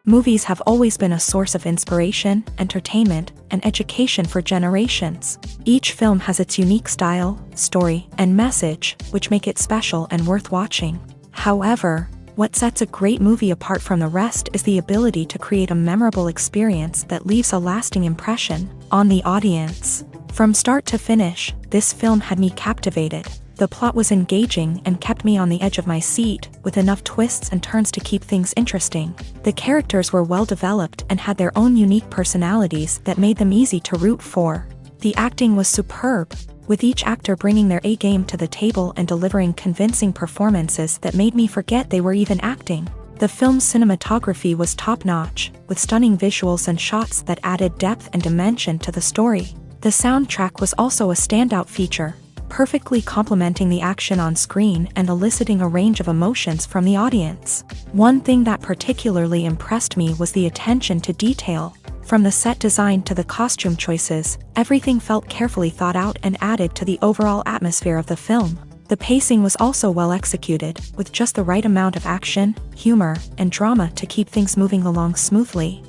Movies have always been a source of inspiration, entertainment, and education for generations. Each film has its unique style, story, and message, which make it special and worth watching. However, what sets a great movie apart from the rest is the ability to create a memorable experience that leaves a lasting impression on the audience. From start to finish, this film had me captivated. The plot was engaging and kept me on the edge of my seat, with enough twists and turns to keep things interesting. The characters were well developed and had their own unique personalities that made them easy to root for. The acting was superb, with each actor bringing their A-game to the table and delivering convincing performances that made me forget they were even acting. The film's cinematography was top-notch, with stunning visuals and shots that added depth and dimension to the story. The soundtrack was also a standout feature, perfectly complementing the action on screen and eliciting a range of emotions from the audience. One thing that particularly impressed me was the attention to detail. From the set design to the costume choices, everything felt carefully thought out and added to the overall atmosphere of the film. The pacing was also well executed, with just the right amount of action, humor, and drama to keep things moving along smoothly.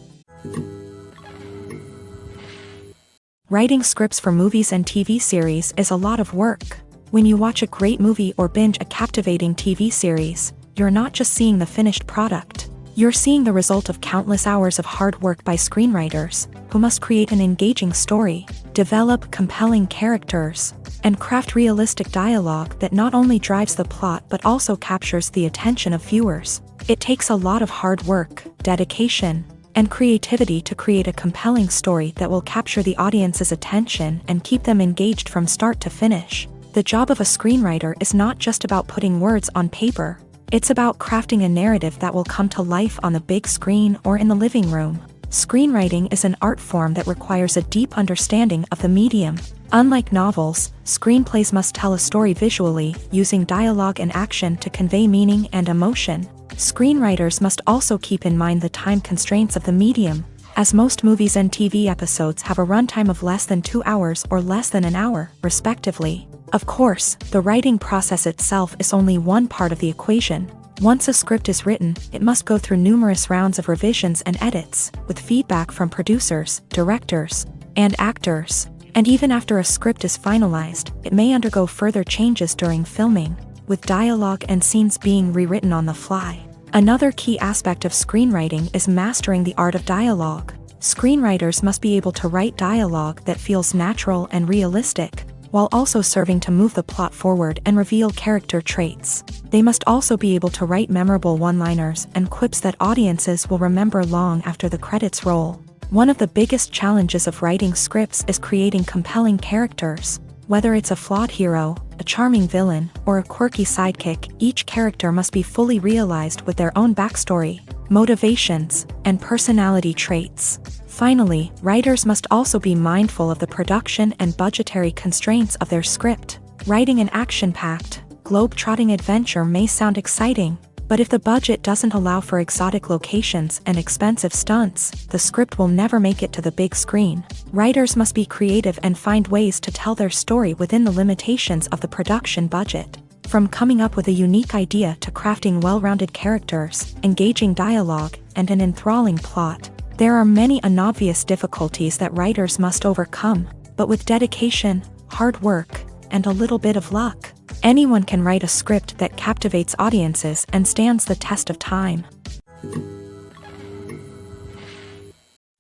Writing scripts for movies and TV series is a lot of work. When you watch a great movie or binge a captivating TV series, you're not just seeing the finished product. You're seeing the result of countless hours of hard work by screenwriters, who must create an engaging story, develop compelling characters, and craft realistic dialogue that not only drives the plot but also captures the attention of viewers. It takes a lot of hard work, dedication, and creativity to create a compelling story that will capture the audience's attention and keep them engaged from start to finish. The job of a screenwriter is not just about putting words on paper. It's about crafting a narrative that will come to life on the big screen or in the living room. Screenwriting is an art form that requires a deep understanding of the medium. Unlike novels, screenplays must tell a story visually, using dialogue and action to convey meaning and emotion. Screenwriters must also keep in mind the time constraints of the medium, as most movies and TV episodes have a runtime of less than 2 hours or less than an hour, respectively. Of course, the writing process itself is only one part of the equation. Once a script is written, it must go through numerous rounds of revisions and edits, with feedback from producers, directors, and actors. And even after a script is finalized, it may undergo further changes during filming, with dialogue and scenes being rewritten on the fly. Another key aspect of screenwriting is mastering the art of dialogue. Screenwriters must be able to write dialogue that feels natural and realistic, while also serving to move the plot forward and reveal character traits. They must also be able to write memorable one-liners and quips that audiences will remember long after the credits roll. One of the biggest challenges of writing scripts is creating compelling characters. Whether it's a flawed hero, a charming villain, or a quirky sidekick, each character must be fully realized with their own backstory, motivations, and personality traits. Finally, writers must also be mindful of the production and budgetary constraints of their script. Writing an action-packed, globe-trotting adventure may sound exciting, but if the budget doesn't allow for exotic locations and expensive stunts, the script will never make it to the big screen. Writers must be creative and find ways to tell their story within the limitations of the production budget. From coming up with a unique idea to crafting well-rounded characters, engaging dialogue, and an enthralling plot, there are many unobvious difficulties that writers must overcome, but with dedication, hard work, and a little bit of luck, anyone can write a script that captivates audiences and stands the test of time.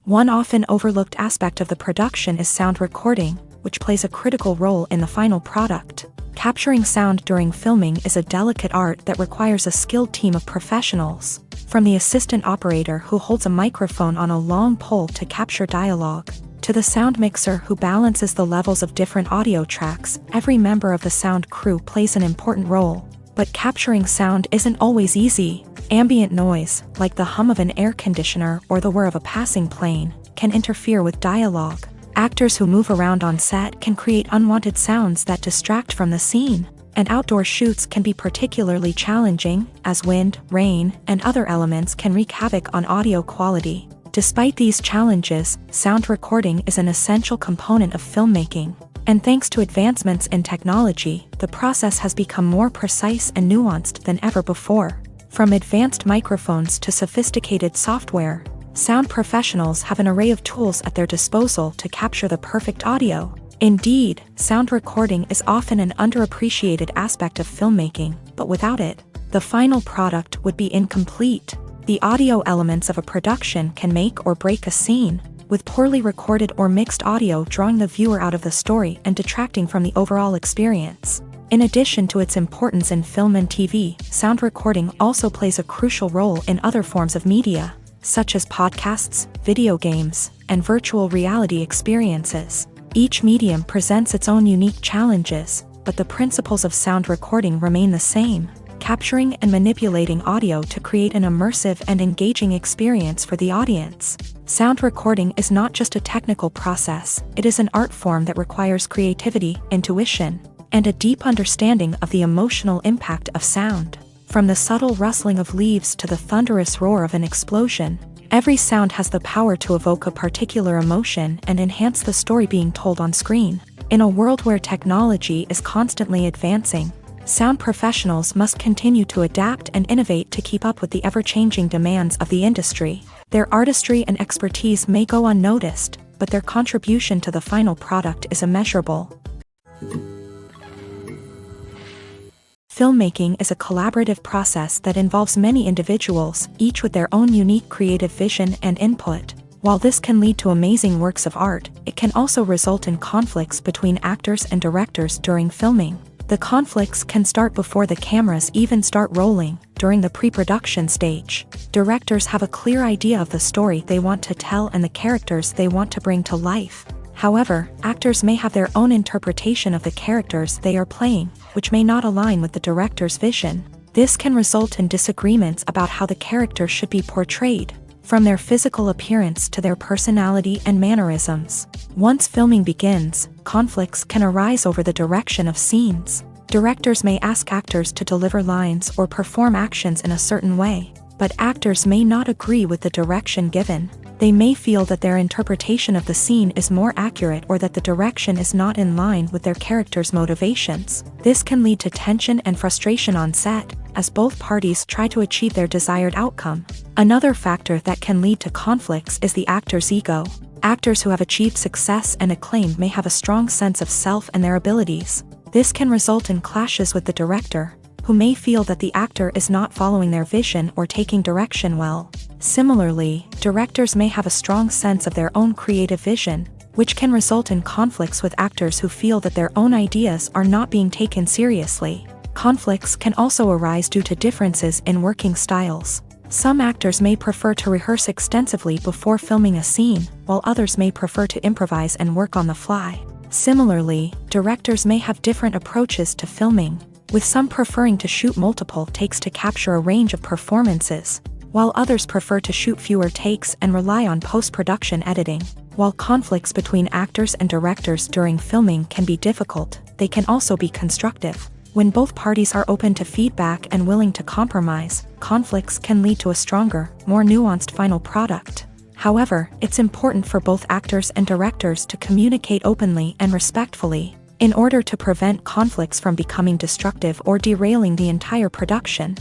One often overlooked aspect of the production is sound recording, which plays a critical role in the final product. Capturing sound during filming is a delicate art that requires a skilled team of professionals. From the assistant operator who holds a microphone on a long pole to capture dialogue, to the sound mixer who balances the levels of different audio tracks, every member of the sound crew plays an important role. But capturing sound isn't always easy. Ambient noise, like the hum of an air conditioner or the whir of a passing plane, can interfere with dialogue. Actors who move around on set can create unwanted sounds that distract from the scene. And outdoor shoots can be particularly challenging, as wind, rain, and other elements can wreak havoc on audio quality. Despite these challenges, sound recording is an essential component of filmmaking. And thanks to advancements in technology, the process has become more precise and nuanced than ever before. From advanced microphones to sophisticated software, sound professionals have an array of tools at their disposal to capture the perfect audio. Indeed, sound recording is often an underappreciated aspect of filmmaking, but without it, the final product would be incomplete. The audio elements of a production can make or break a scene, with poorly recorded or mixed audio drawing the viewer out of the story and detracting from the overall experience. In addition to its importance in film and TV, sound recording also plays a crucial role in other forms of media, such as podcasts, video games, and virtual reality experiences. Each medium presents its own unique challenges, but the principles of sound recording remain the same: capturing and manipulating audio to create an immersive and engaging experience for the audience. Sound recording is not just a technical process, it is an art form that requires creativity, intuition, and a deep understanding of the emotional impact of sound. From the subtle rustling of leaves to the thunderous roar of an explosion, every sound has the power to evoke a particular emotion and enhance the story being told on screen. In a world where technology is constantly advancing, sound professionals must continue to adapt and innovate to keep up with the ever-changing demands of the industry. Their artistry and expertise may go unnoticed, but their contribution to the final product is immeasurable. Filmmaking is a collaborative process that involves many individuals, each with their own unique creative vision and input. While this can lead to amazing works of art, it can also result in conflicts between actors and directors during filming. The conflicts can start before the cameras even start rolling, during the pre-production stage. Directors have a clear idea of the story they want to tell and the characters they want to bring to life. However, actors may have their own interpretation of the characters they are playing, which may not align with the director's vision. This can result in disagreements about how the character should be portrayed, from their physical appearance to their personality and mannerisms. Once filming begins, conflicts can arise over the direction of scenes. Directors may ask actors to deliver lines or perform actions in a certain way, but actors may not agree with the direction given. They may feel that their interpretation of the scene is more accurate or that the direction is not in line with their character's motivations. This can lead to tension and frustration on set, as both parties try to achieve their desired outcome. Another factor that can lead to conflicts is the actor's ego. Actors who have achieved success and acclaim may have a strong sense of self and their abilities. This can result in clashes with the director, who may feel that the actor is not following their vision or taking direction well. Similarly, directors may have a strong sense of their own creative vision, which can result in conflicts with actors who feel that their own ideas are not being taken seriously. Conflicts can also arise due to differences in working styles. Some actors may prefer to rehearse extensively before filming a scene, while others may prefer to improvise and work on the fly. Similarly, directors may have different approaches to filming, with some preferring to shoot multiple takes to capture a range of performances, while others prefer to shoot fewer takes and rely on post-production editing. While conflicts between actors and directors during filming can be difficult, they can also be constructive. When both parties are open to feedback and willing to compromise, conflicts can lead to a stronger, more nuanced final product. However, it's important for both actors and directors to communicate openly and respectfully, in order to prevent conflicts from becoming destructive or derailing the entire production.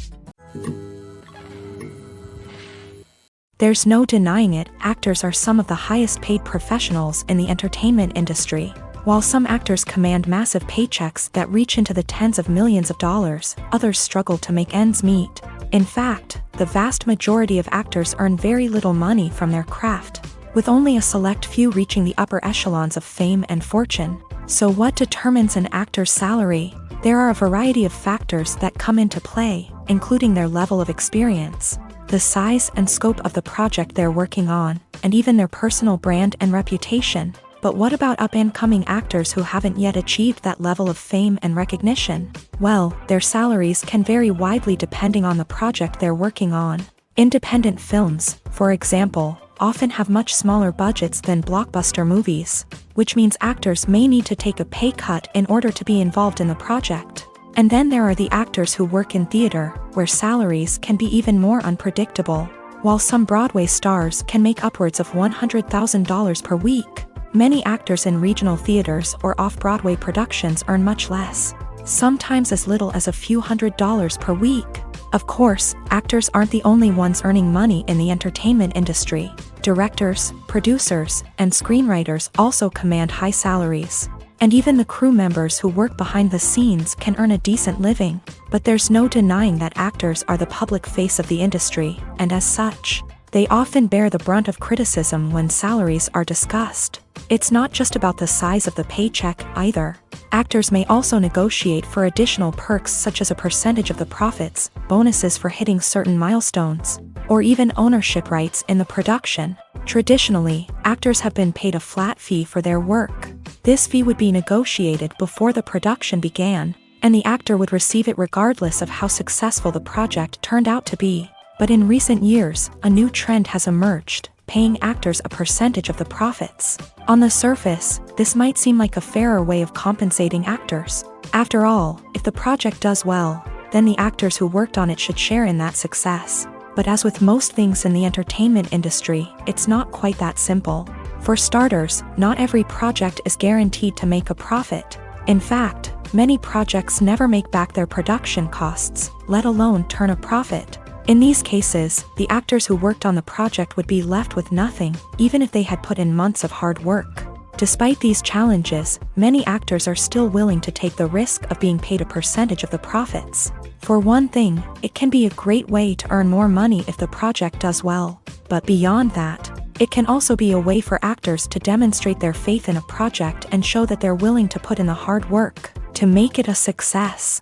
There's no denying it, actors are some of the highest paid professionals in the entertainment industry. While some actors command massive paychecks that reach into the tens of millions of dollars, others struggle to make ends meet. In fact, the vast majority of actors earn very little money from their craft, with only a select few reaching the upper echelons of fame and fortune. So what determines an actor's salary? There are a variety of factors that come into play, including their level of experience, the size and scope of the project they're working on, and even their personal brand and reputation. But what about up-and-coming actors who haven't yet achieved that level of fame and recognition? Well, their salaries can vary widely depending on the project they're working on. Independent films, for example, often have much smaller budgets than blockbuster movies, which means actors may need to take a pay cut in order to be involved in the project. And then there are the actors who work in theater, where salaries can be even more unpredictable. While some Broadway stars can make upwards of $100,000 per week, many actors in regional theaters or off-Broadway productions earn much less, sometimes as little as a few $100s per week. Of course, actors aren't the only ones earning money in the entertainment industry. Directors, producers, and screenwriters also command high salaries. And even the crew members who work behind the scenes can earn a decent living. But there's no denying that actors are the public face of the industry, and as such, they often bear the brunt of criticism when salaries are discussed. It's not just about the size of the paycheck either. Actors may also negotiate for additional perks such as a percentage of the profits, bonuses for hitting certain milestones, or even ownership rights in the production. Traditionally, actors have been paid a flat fee for their work. This fee would be negotiated before the production began, and the actor would receive it regardless of how successful the project turned out to be. But in recent years, a new trend has emerged, paying actors a percentage of the profits. On the surface, this might seem like a fairer way of compensating actors. After all, if the project does well, then the actors who worked on it should share in that success. But as with most things in the entertainment industry, it's not quite that simple. For starters, not every project is guaranteed to make a profit. In fact, many projects never make back their production costs, let alone turn a profit. In these cases, the actors who worked on the project would be left with nothing, even if they had put in months of hard work. Despite these challenges, many actors are still willing to take the risk of being paid a percentage of the profits. For one thing, it can be a great way to earn more money if the project does well. But beyond that, it can also be a way for actors to demonstrate their faith in a project and show that they're willing to put in the hard work to make it a success.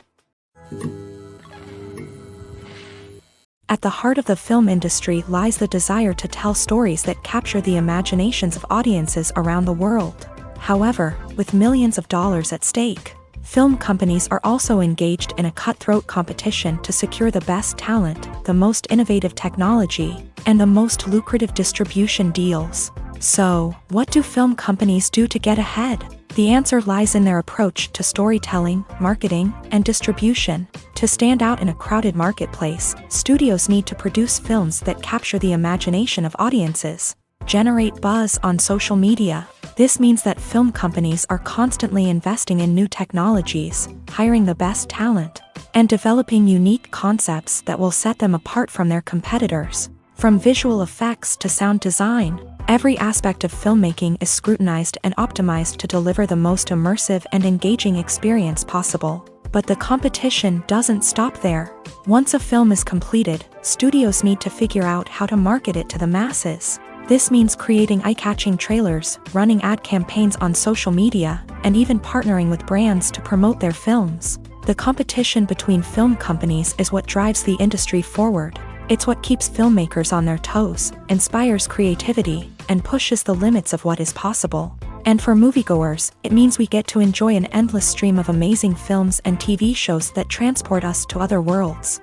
At the heart of the film industry lies the desire to tell stories that capture the imaginations of audiences around the world. However, with millions of dollars at stake, film companies are also engaged in a cutthroat competition to secure the best talent, the most innovative technology, and the most lucrative distribution deals. So, what do film companies do to get ahead? The answer lies in their approach to storytelling, marketing, and distribution. To stand out in a crowded marketplace, studios need to produce films that capture the imagination of audiences, generate buzz on social media. This means that film companies are constantly investing in new technologies, hiring the best talent, and developing unique concepts that will set them apart from their competitors. From visual effects to sound design, every aspect of filmmaking is scrutinized and optimized to deliver the most immersive and engaging experience possible. But the competition doesn't stop there. Once a film is completed, studios need to figure out how to market it to the masses. This means creating eye-catching trailers, running ad campaigns on social media, and even partnering with brands to promote their films. The competition between film companies is what drives the industry forward. It's what keeps filmmakers on their toes, inspires creativity, and pushes the limits of what is possible. And for moviegoers, it means we get to enjoy an endless stream of amazing films and TV shows that transport us to other worlds.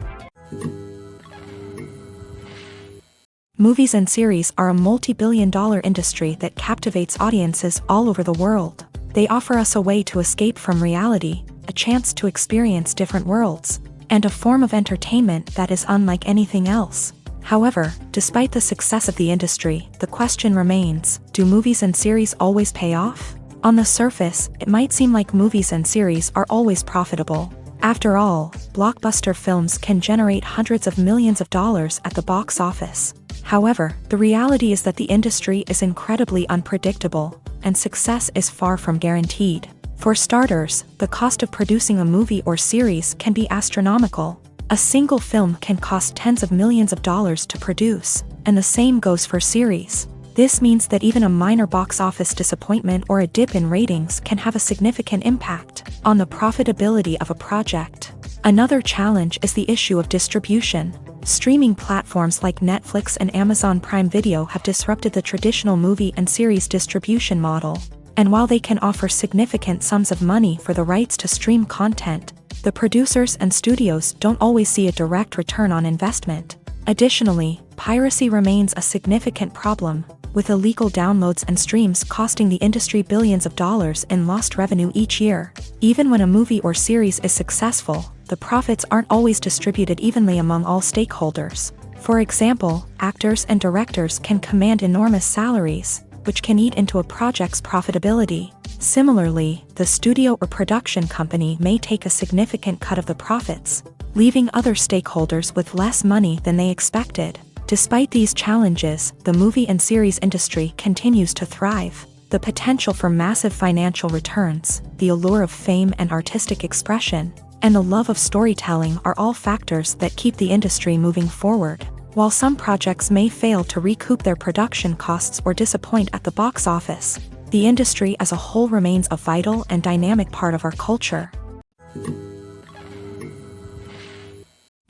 Movies and series are a multi-billion-dollar industry that captivates audiences all over the world. They offer us a way to escape from reality, a chance to experience different worlds, and a form of entertainment that is unlike anything else. However, despite the success of the industry, the question remains, do movies and series always pay off? On the surface, it might seem like movies and series are always profitable. After all, blockbuster films can generate hundreds of millions of dollars at the box office. However, the reality is that the industry is incredibly unpredictable, and success is far from guaranteed. For starters, the cost of producing a movie or series can be astronomical. A single film can cost tens of millions of dollars to produce, and the same goes for series. This means that even a minor box office disappointment or a dip in ratings can have a significant impact on the profitability of a project. Another challenge is the issue of distribution. Streaming platforms like Netflix and Amazon Prime Video have disrupted the traditional movie and series distribution model. And while they can offer significant sums of money for the rights to stream content, the producers and studios don't always see a direct return on investment. Additionally, piracy remains a significant problem, with illegal downloads and streams costing the industry billions of dollars in lost revenue each year. Even when a movie or series is successful, the profits aren't always distributed evenly among all stakeholders. For example, actors and directors can command enormous salaries, which can eat into a project's profitability. Similarly, the studio or production company may take a significant cut of the profits, leaving other stakeholders with less money than they expected. Despite these challenges, the movie and series industry continues to thrive. The potential for massive financial returns, the allure of fame and artistic expression, and the love of storytelling are all factors that keep the industry moving forward. While some projects may fail to recoup their production costs or disappoint at the box office, the industry as a whole remains a vital and dynamic part of our culture.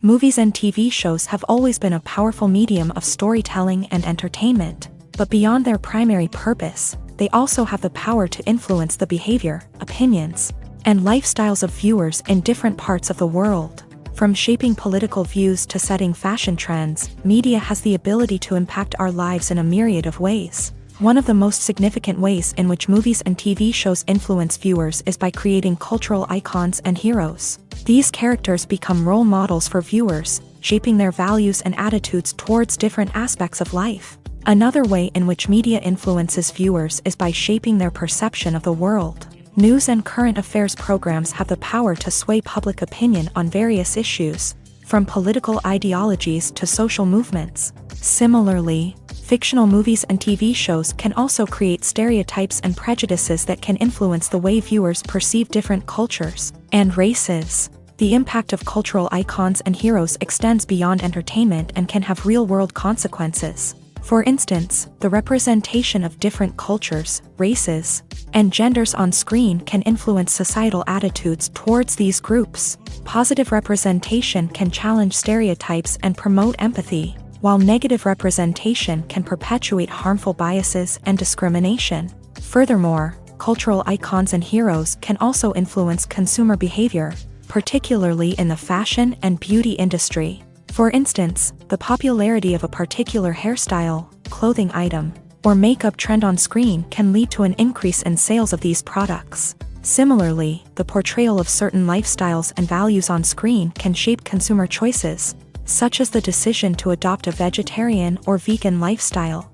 Movies and TV shows have always been a powerful medium of storytelling and entertainment, but beyond their primary purpose, they also have the power to influence the behavior, opinions, and lifestyles of viewers in different parts of the world. From shaping political views to setting fashion trends, media has the ability to impact our lives in a myriad of ways. One of the most significant ways in which movies and TV shows influence viewers is by creating cultural icons and heroes. These characters become role models for viewers, shaping their values and attitudes towards different aspects of life. Another way in which media influences viewers is by shaping their perception of the world. News and current affairs programs have the power to sway public opinion on various issues, from political ideologies to social movements. Similarly, fictional movies and TV shows can also create stereotypes and prejudices that can influence the way viewers perceive different cultures and races. The impact of cultural icons and heroes extends beyond entertainment and can have real-world consequences. For instance, the representation of different cultures, races, and genders on screen can influence societal attitudes towards these groups. Positive representation can challenge stereotypes and promote empathy, while negative representation can perpetuate harmful biases and discrimination. Furthermore, cultural icons and heroes can also influence consumer behavior, particularly in the fashion and beauty industry. For instance, the popularity of a particular hairstyle, clothing item, or makeup trend on screen can lead to an increase in sales of these products. Similarly, the portrayal of certain lifestyles and values on screen can shape consumer choices, such as the decision to adopt a vegetarian or vegan lifestyle.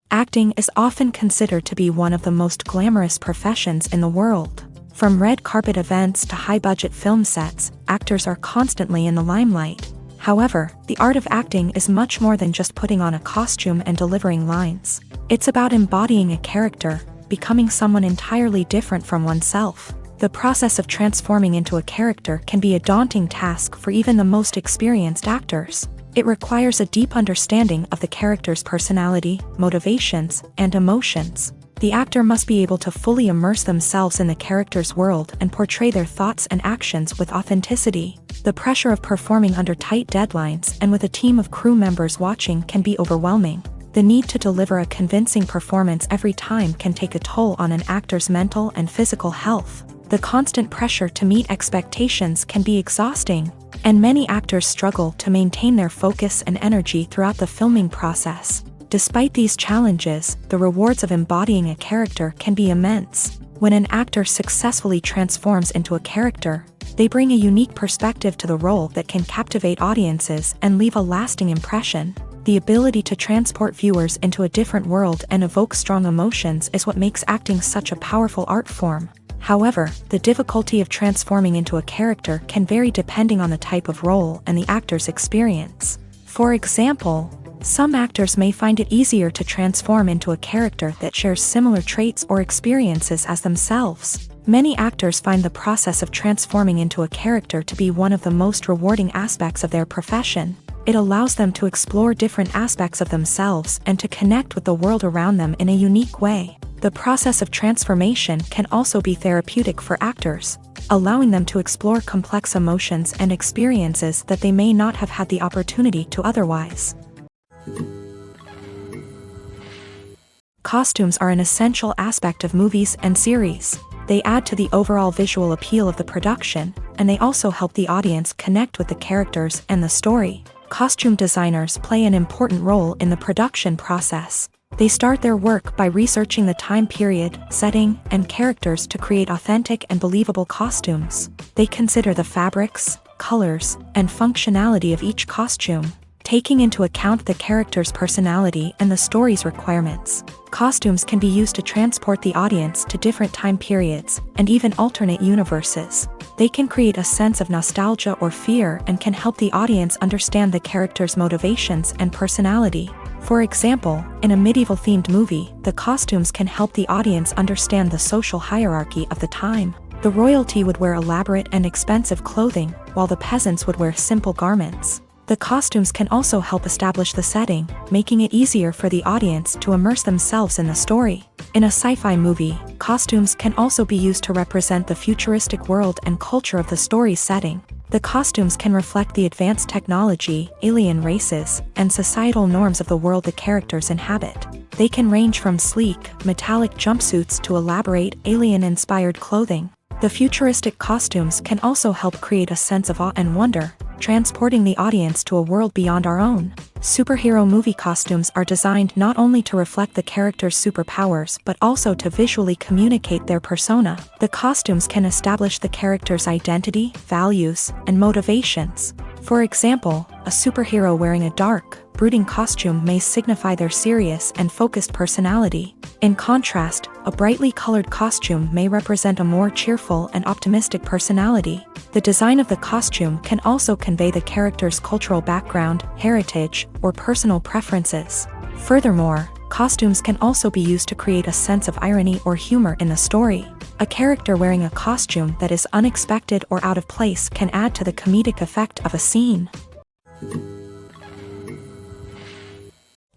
Acting is often considered to be one of the most glamorous professions in the world. From red carpet events to high-budget film sets, actors are constantly in the limelight. However, the art of acting is much more than just putting on a costume and delivering lines. It's about embodying a character, becoming someone entirely different from oneself. The process of transforming into a character can be a daunting task for even the most experienced actors. It requires a deep understanding of the character's personality, motivations, and emotions. The actor must be able to fully immerse themselves in the character's world and portray their thoughts and actions with authenticity. The pressure of performing under tight deadlines and with a team of crew members watching can be overwhelming. The need to deliver a convincing performance every time can take a toll on an actor's mental and physical health. The constant pressure to meet expectations can be exhausting, and many actors struggle to maintain their focus and energy throughout the filming process. Despite these challenges, the rewards of embodying a character can be immense. When an actor successfully transforms into a character, they bring a unique perspective to the role that can captivate audiences and leave a lasting impression. The ability to transport viewers into a different world and evoke strong emotions is what makes acting such a powerful art form. However, the difficulty of transforming into a character can vary depending on the type of role and the actor's experience. For example, some actors may find it easier to transform into a character that shares similar traits or experiences as themselves. Many actors find the process of transforming into a character to be one of the most rewarding aspects of their profession. It allows them to explore different aspects of themselves and to connect with the world around them in a unique way. The process of transformation can also be therapeutic for actors, allowing them to explore complex emotions and experiences that they may not have had the opportunity to otherwise. Costumes are an essential aspect of movies and series. They add to the overall visual appeal of the production, and they also help the audience connect with the characters and the story. Costume designers play an important role in the production process. They start their work by researching the time period, setting, and characters to create authentic and believable costumes. They consider the fabrics, colors, and functionality of each costume. taking into account the character's personality and the story's requirements. Costumes can be used to transport the audience to different time periods and even alternate universes. They can create a sense of nostalgia or fear and can help the audience understand the character's motivations and personality. For example, in a medieval-themed movie, the costumes can help the audience understand the social hierarchy of the time. The royalty would wear elaborate and expensive clothing, while the peasants would wear simple garments. The costumes can also help establish the setting, making it easier for the audience to immerse themselves in the story. In a sci-fi movie, costumes can also be used to represent the futuristic world and culture of the story's setting. The costumes can reflect the advanced technology, alien races, and societal norms of the world the characters inhabit. They can range from sleek, metallic jumpsuits to elaborate, alien-inspired clothing. The futuristic costumes can also help create a sense of awe and wonder, transporting the audience to a world beyond our own. Superhero movie costumes are designed not only to reflect the character's superpowers but also to visually communicate their persona. The costumes can establish the character's identity, values, and motivations. For example, a superhero wearing a dark, brooding costume may signify their serious and focused personality. In contrast, a brightly colored costume may represent a more cheerful and optimistic personality. The design of the costume can also convey the character's cultural background, heritage, or personal preferences. Furthermore, costumes can also be used to create a sense of irony or humor in the story. A character wearing a costume that is unexpected or out of place can add to the comedic effect of a scene.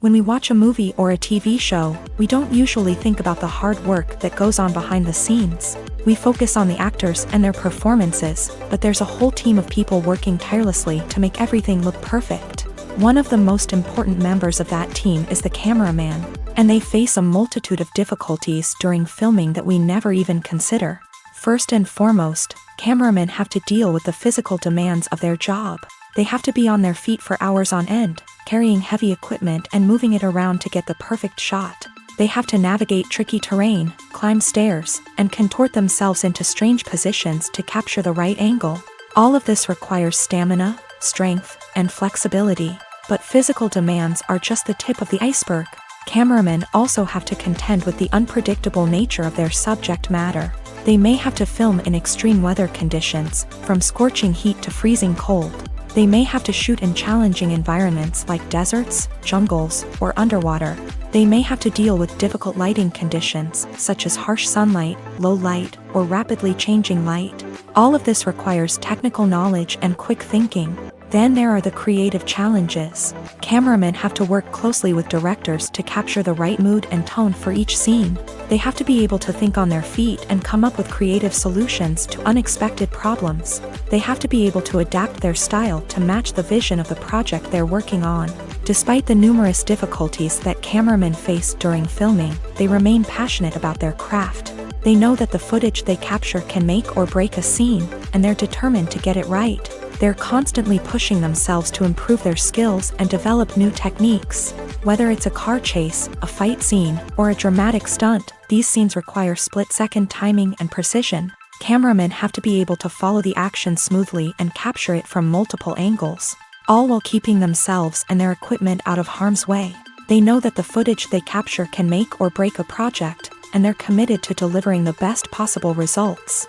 When we watch a movie or a TV show, we don't usually think about the hard work that goes on behind the scenes. We focus on the actors and their performances, but there's a whole team of people working tirelessly to make everything look perfect. One of the most important members of that team is the cameraman, and they face a multitude of difficulties during filming that we never even consider. First and foremost, cameramen have to deal with the physical demands of their job. They have to be on their feet for hours on end, carrying heavy equipment and moving it around to get the perfect shot. They have to navigate tricky terrain, climb stairs, and contort themselves into strange positions to capture the right angle. All of this requires stamina, strength, and flexibility. But physical demands are just the tip of the iceberg. Cameramen also have to contend with the unpredictable nature of their subject matter. They may have to film in extreme weather conditions, from scorching heat to freezing cold. They may have to shoot in challenging environments like deserts, jungles, or underwater. They may have to deal with difficult lighting conditions, such as harsh sunlight, low light, or rapidly changing light. All of this requires technical knowledge and quick thinking. Then there are the creative challenges. Cameramen have to work closely with directors to capture the right mood and tone for each scene. They have to be able to think on their feet and come up with creative solutions to unexpected problems. They have to be able to adapt their style to match the vision of the project they're working on. Despite the numerous difficulties that cameramen face during filming, they remain passionate about their craft. They know that the footage they capture can make or break a scene, and they're determined to get it right. They're constantly pushing themselves to improve their skills and develop new techniques. Whether it's a car chase, a fight scene, or a dramatic stunt, these scenes require split-second timing and precision. Cameramen have to be able to follow the action smoothly and capture it from multiple angles, all while keeping themselves and their equipment out of harm's way. They know that the footage they capture can make or break a project, and they're committed to delivering the best possible results.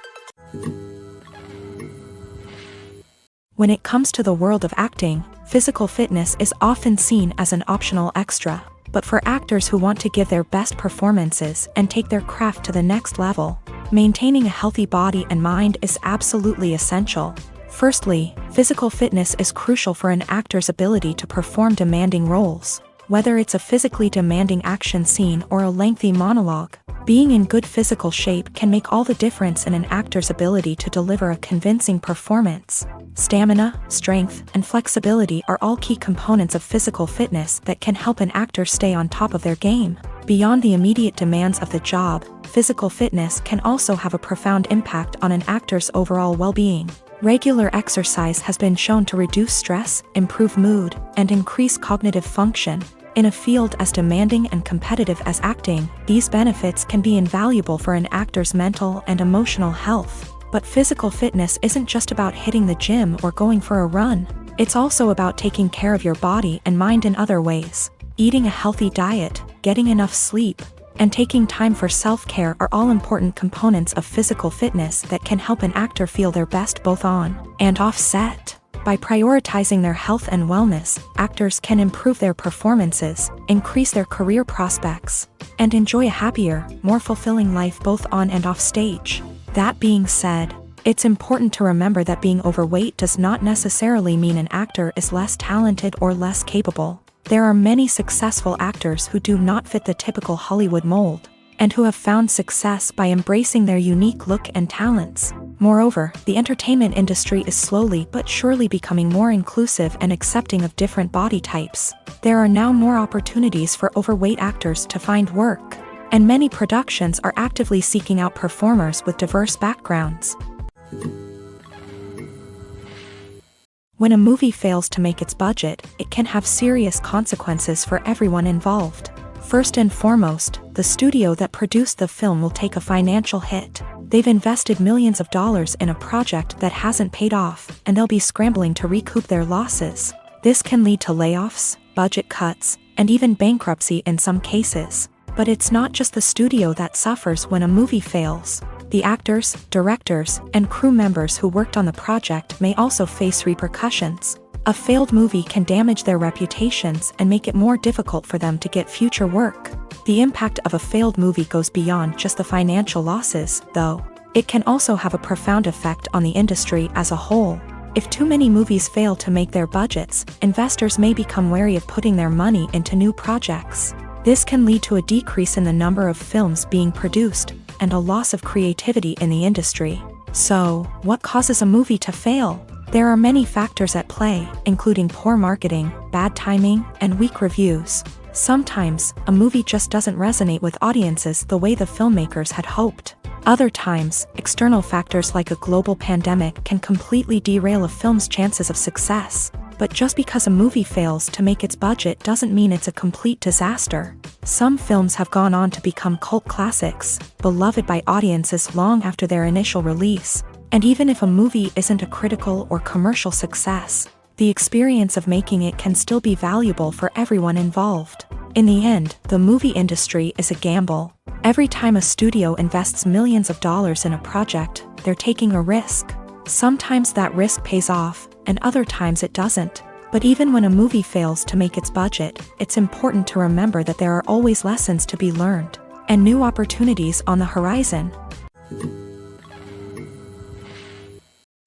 When it comes to the world of acting, physical fitness is often seen as an optional extra. But for actors who want to give their best performances and take their craft to the next level, maintaining a healthy body and mind is absolutely essential. Firstly, physical fitness is crucial for an actor's ability to perform demanding roles. Whether it's a physically demanding action scene or a lengthy monologue, being in good physical shape can make all the difference in an actor's ability to deliver a convincing performance. Stamina, strength, and flexibility are all key components of physical fitness that can help an actor stay on top of their game. Beyond the immediate demands of the job, physical fitness can also have a profound impact on an actor's overall well-being. Regular exercise has been shown to reduce stress, improve mood, and increase cognitive function. In a field as demanding and competitive as acting, these benefits can be invaluable for an actor's mental and emotional health. But physical fitness isn't just about hitting the gym or going for a run. It's also about taking care of your body and mind in other ways. Eating a healthy diet, getting enough sleep, and taking time for self-care are all important components of physical fitness that can help an actor feel their best both on and off set. By prioritizing their health and wellness, actors can improve their performances, increase their career prospects, and enjoy a happier, more fulfilling life both on and off stage. That being said, it's important to remember that being overweight does not necessarily mean an actor is less talented or less capable. There are many successful actors who do not fit the typical Hollywood mold, and who have found success by embracing their unique look and talents. Moreover, the entertainment industry is slowly but surely becoming more inclusive and accepting of different body types. There are now more opportunities for overweight actors to find work, and many productions are actively seeking out performers with diverse backgrounds. When a movie fails to make its budget, it can have serious consequences for everyone involved. First and foremost, the studio that produced the film will take a financial hit. They've invested millions of dollars in a project that hasn't paid off, and they'll be scrambling to recoup their losses. This can lead to layoffs, budget cuts, and even bankruptcy in some cases. But it's not just the studio that suffers when a movie fails. The actors, directors, and crew members who worked on the project may also face repercussions. A failed movie can damage their reputations and make it more difficult for them to get future work. The impact of a failed movie goes beyond just the financial losses, though. It can also have a profound effect on the industry as a whole. If too many movies fail to make their budgets, investors may become wary of putting their money into new projects. This can lead to a decrease in the number of films being produced, and a loss of creativity in the industry. So, what causes a movie to fail? There are many factors at play, including poor marketing, bad timing, and weak reviews. Sometimes, a movie just doesn't resonate with audiences the way the filmmakers had hoped. Other times, external factors like a global pandemic can completely derail a film's chances of success. But just because a movie fails to make its budget doesn't mean it's a complete disaster. Some films have gone on to become cult classics, beloved by audiences long after their initial release. And even if a movie isn't a critical or commercial success, the experience of making it can still be valuable for everyone involved. In the end, the movie industry is a gamble. Every time a studio invests millions of dollars in a project, they're taking a risk. Sometimes that risk pays off, and other times it doesn't. But even when a movie fails to make its budget, it's important to remember that there are always lessons to be learned, and new opportunities on the horizon.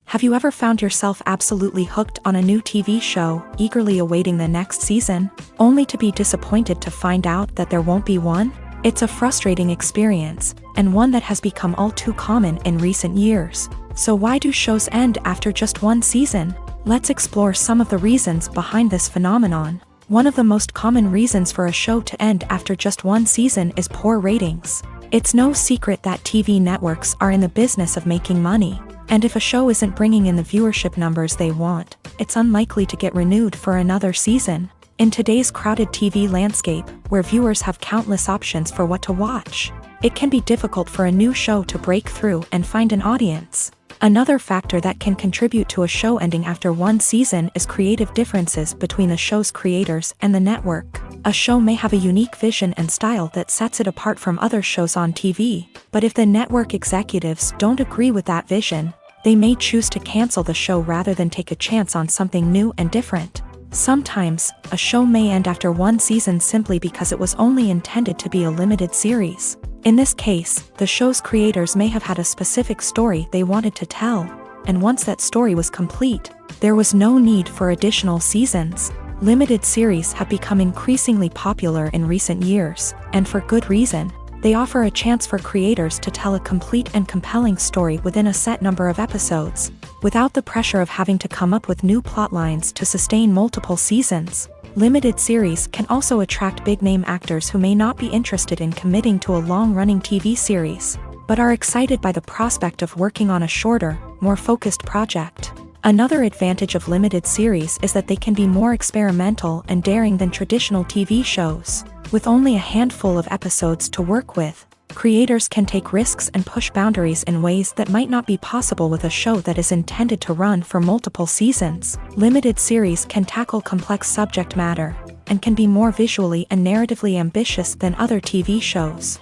Have you ever found yourself absolutely hooked on a new TV show, eagerly awaiting the next season, only to be disappointed to find out that there won't be one? It's a frustrating experience, and one that has become all too common in recent years. So why do shows end after just one season? Let's explore some of the reasons behind this phenomenon. One of the most common reasons for a show to end after just one season is poor ratings. It's no secret that TV networks are in the business of making money, and if a show isn't bringing in the viewership numbers they want, it's unlikely to get renewed for another season. In today's crowded TV landscape, where viewers have countless options for what to watch, it can be difficult for a new show to break through and find an audience. Another factor that can contribute to a show ending after one season is creative differences between the show's creators and the network. A show may have a unique vision and style that sets it apart from other shows on TV, but if the network executives don't agree with that vision, they may choose to cancel the show rather than take a chance on something new and different. Sometimes, a show may end after one season simply because it was only intended to be a limited series. In this case, the show's creators may have had a specific story they wanted to tell, and once that story was complete, there was no need for additional seasons. Limited series have become increasingly popular in recent years, and for good reason. They offer a chance for creators to tell a complete and compelling story within a set number of episodes, without the pressure of having to come up with new plot lines to sustain multiple seasons. Limited series can also attract big-name actors who may not be interested in committing to a long-running TV series, but are excited by the prospect of working on a shorter, more focused project. Another advantage of limited series is that they can be more experimental and daring than traditional TV shows. With only a handful of episodes to work with, Creators can take risks and push boundaries in ways that might not be possible with a show that is intended to run for multiple seasons. Limited series can tackle complex subject matter and can be more visually and narratively ambitious than other TV shows.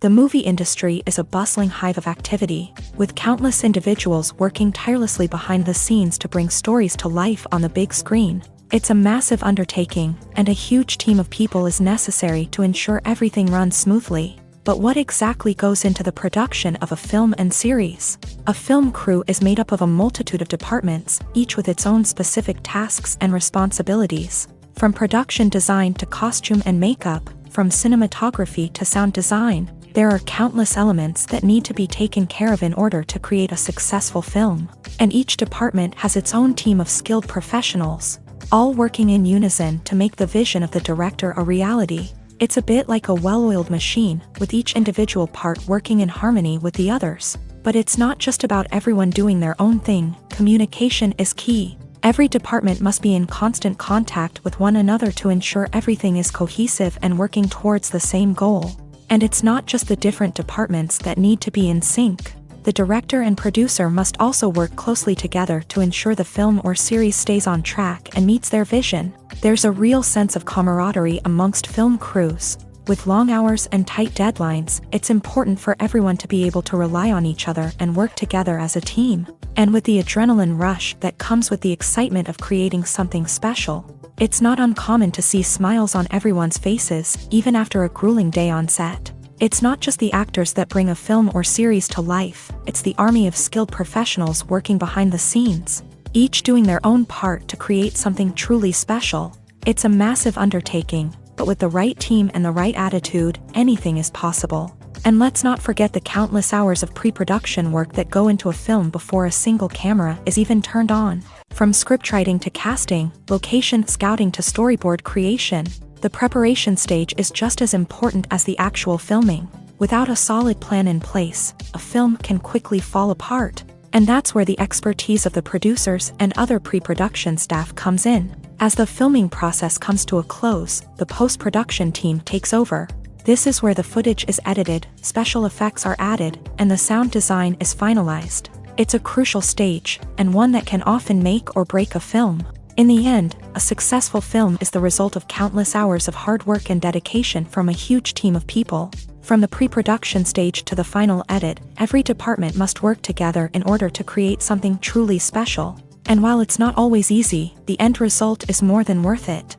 The movie industry is a bustling hive of activity, with countless individuals working tirelessly behind the scenes to bring stories to life on the big screen. It's a massive undertaking, and a huge team of people is necessary to ensure everything runs smoothly. But what exactly goes into the production of a film and series? A film crew is made up of a multitude of departments, each with its own specific tasks and responsibilities. From production design to costume and makeup, from cinematography to sound design, there are countless elements that need to be taken care of in order to create a successful film. And each department has its own team of skilled professionals, all working in unison to make the vision of the director a reality. It's a bit like a well-oiled machine, with each individual part working in harmony with the others. But it's not just about everyone doing their own thing. Communication is key. Every department must be in constant contact with one another to ensure everything is cohesive and working towards the same goal. And it's not just the different departments that need to be in sync. The director and producer must also work closely together to ensure the film or series stays on track and meets their vision. There's a real sense of camaraderie amongst film crews. With long hours and tight deadlines, it's important for everyone to be able to rely on each other and work together as a team. And with the adrenaline rush that comes with the excitement of creating something special, it's not uncommon to see smiles on everyone's faces, even after a grueling day on set. It's not just the actors that bring a film or series to life, it's the army of skilled professionals working behind the scenes, each doing their own part to create something truly special. It's a massive undertaking, but with the right team and the right attitude, anything is possible. And let's not forget the countless hours of pre-production work that go into a film before a single camera is even turned on. From scriptwriting to casting, location scouting to storyboard creation, the preparation stage is just as important as the actual filming. Without a solid plan in place, a film can quickly fall apart. And that's where the expertise of the producers and other pre-production staff comes in. As the filming process comes to a close, the post-production team takes over. This is where the footage is edited, special effects are added, and the sound design is finalized. It's a crucial stage, and one that can often make or break a film. In the end, a successful film is the result of countless hours of hard work and dedication from a huge team of people. From the pre-production stage to the final edit, every department must work together in order to create something truly special. And while it's not always easy, the end result is more than worth it.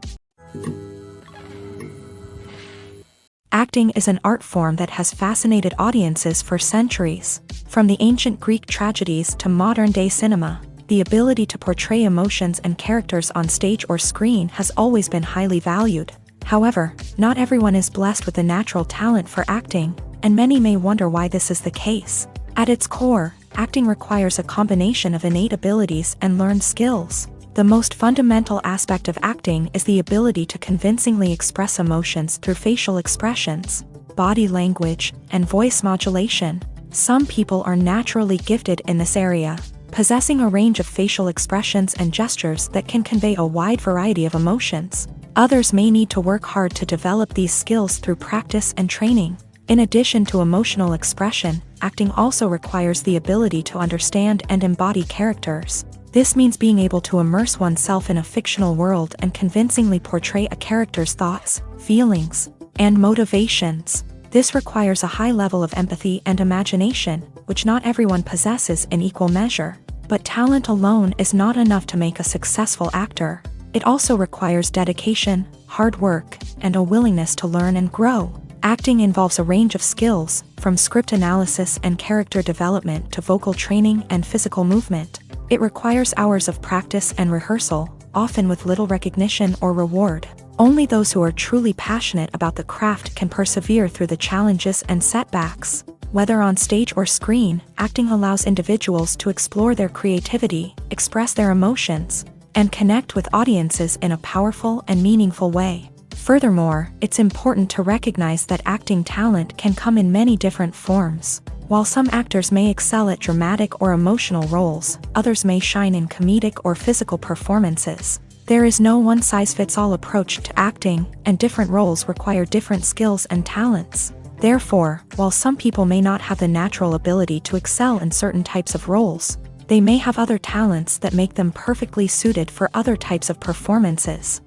Acting is an art form that has fascinated audiences for centuries. From the ancient Greek tragedies to modern-day cinema, the ability to portray emotions and characters on stage or screen has always been highly valued. However, not everyone is blessed with the natural talent for acting, and many may wonder why this is the case. At its core, acting requires a combination of innate abilities and learned skills. The most fundamental aspect of acting is the ability to convincingly express emotions through facial expressions, body language, and voice modulation. Some people are naturally gifted in this area, possessing a range of facial expressions and gestures that can convey a wide variety of emotions. Others may need to work hard to develop these skills through practice and training. In addition to emotional expression, acting also requires the ability to understand and embody characters. This means being able to immerse oneself in a fictional world and convincingly portray a character's thoughts, feelings, and motivations. This requires a high level of empathy and imagination, which not everyone possesses in equal measure. But talent alone is not enough to make a successful actor. It also requires dedication, hard work, and a willingness to learn and grow. Acting involves a range of skills, from script analysis and character development to vocal training and physical movement. It requires hours of practice and rehearsal, often with little recognition or reward. Only those who are truly passionate about the craft can persevere through the challenges and setbacks. Whether on stage or screen, acting allows individuals to explore their creativity, express their emotions, and connect with audiences in a powerful and meaningful way. Furthermore, it's important to recognize that acting talent can come in many different forms. While some actors may excel at dramatic or emotional roles, others may shine in comedic or physical performances. There is no one-size-fits-all approach to acting, and different roles require different skills and talents. Therefore, while some people may not have the natural ability to excel in certain types of roles, they may have other talents that make them perfectly suited for other types of performances.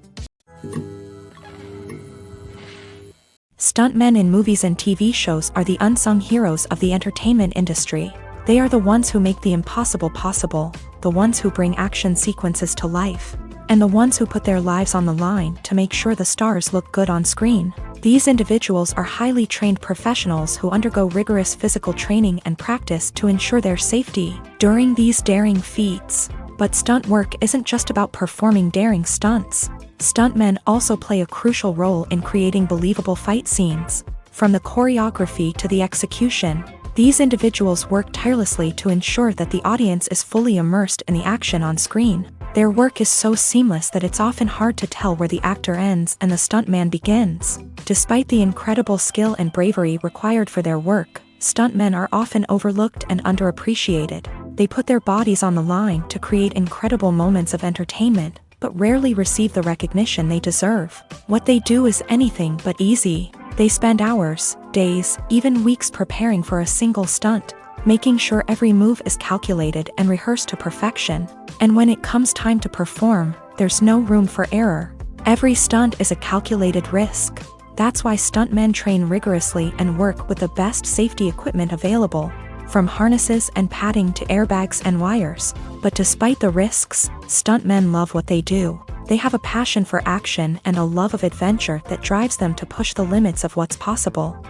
Stuntmen in movies and TV shows are the unsung heroes of the entertainment industry. They are the ones who make the impossible possible, the ones who bring action sequences to life, and the ones who put their lives on the line to make sure the stars look good on screen. These individuals are highly trained professionals who undergo rigorous physical training and practice to ensure their safety during these daring feats. But stunt work isn't just about performing daring stunts. Stuntmen also play a crucial role in creating believable fight scenes. From the choreography to the execution, these individuals work tirelessly to ensure that the audience is fully immersed in the action on screen. Their work is so seamless that it's often hard to tell where the actor ends and the stuntman begins. Despite the incredible skill and bravery required for their work, stuntmen are often overlooked and underappreciated. They put their bodies on the line to create incredible moments of entertainment, but rarely receive the recognition they deserve. What they do is anything but easy. They spend hours, days, even weeks preparing for a single stunt, making sure every move is calculated and rehearsed to perfection. And when it comes time to perform, there's no room for error. Every stunt is a calculated risk. That's why stuntmen train rigorously and work with the best safety equipment available, from harnesses and padding to airbags and wires. But despite the risks, stuntmen love what they do. They have a passion for action and a love of adventure that drives them to push the limits of what's possible.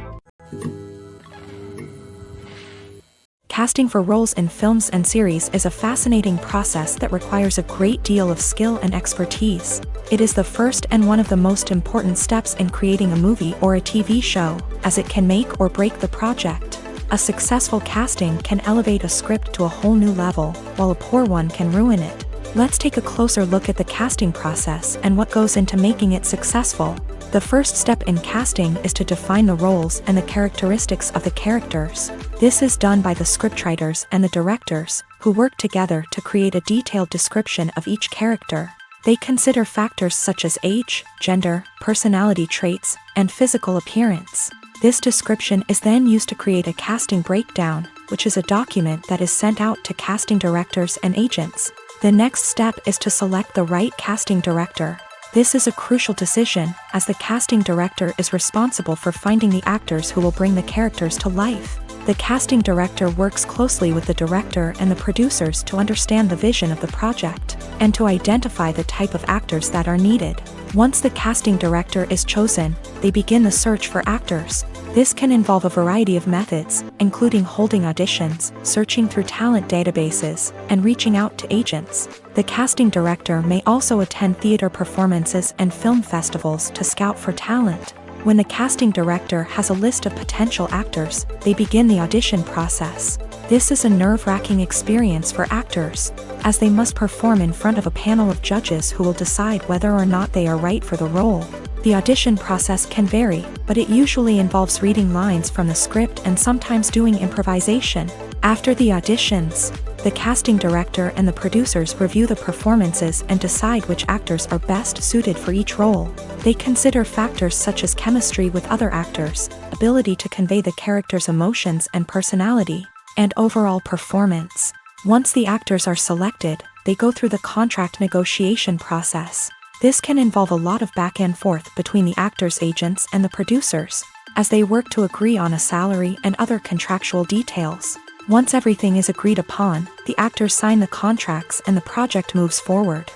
Casting for roles in films and series is a fascinating process that requires a great deal of skill and expertise. It is the first and one of the most important steps in creating a movie or a TV show, as it can make or break the project. A successful casting can elevate a script to a whole new level, while a poor one can ruin it. Let's take a closer look at the casting process and what goes into making it successful. The first step in casting is to define the roles and the characteristics of the characters. This is done by the scriptwriters and the directors, who work together to create a detailed description of each character. They consider factors such as age, gender, personality traits, and physical appearance. This description is then used to create a casting breakdown, which is a document that is sent out to casting directors and agents. The next step is to select the right casting director. This is a crucial decision, as the casting director is responsible for finding the actors who will bring the characters to life. The casting director works closely with the director and the producers to understand the vision of the project, and to identify the type of actors that are needed. Once the casting director is chosen, they begin the search for actors. This can involve a variety of methods, including holding auditions, searching through talent databases, and reaching out to agents. The casting director may also attend theater performances and film festivals to scout for talent. When the casting director has a list of potential actors, they begin the audition process. This is a nerve-wracking experience for actors, as they must perform in front of a panel of judges who will decide whether or not they are right for the role. The audition process can vary, but it usually involves reading lines from the script and sometimes doing improvisation. After the auditions, the casting director and the producers review the performances and decide which actors are best suited for each role. They consider factors such as chemistry with other actors, ability to convey the character's emotions and personality, and overall performance. Once the actors are selected, they go through the contract negotiation process. This can involve a lot of back and forth between the actors' agents and the producers, as they work to agree on a salary and other contractual details. Once everything is agreed upon, the actors sign the contracts and the project moves forward.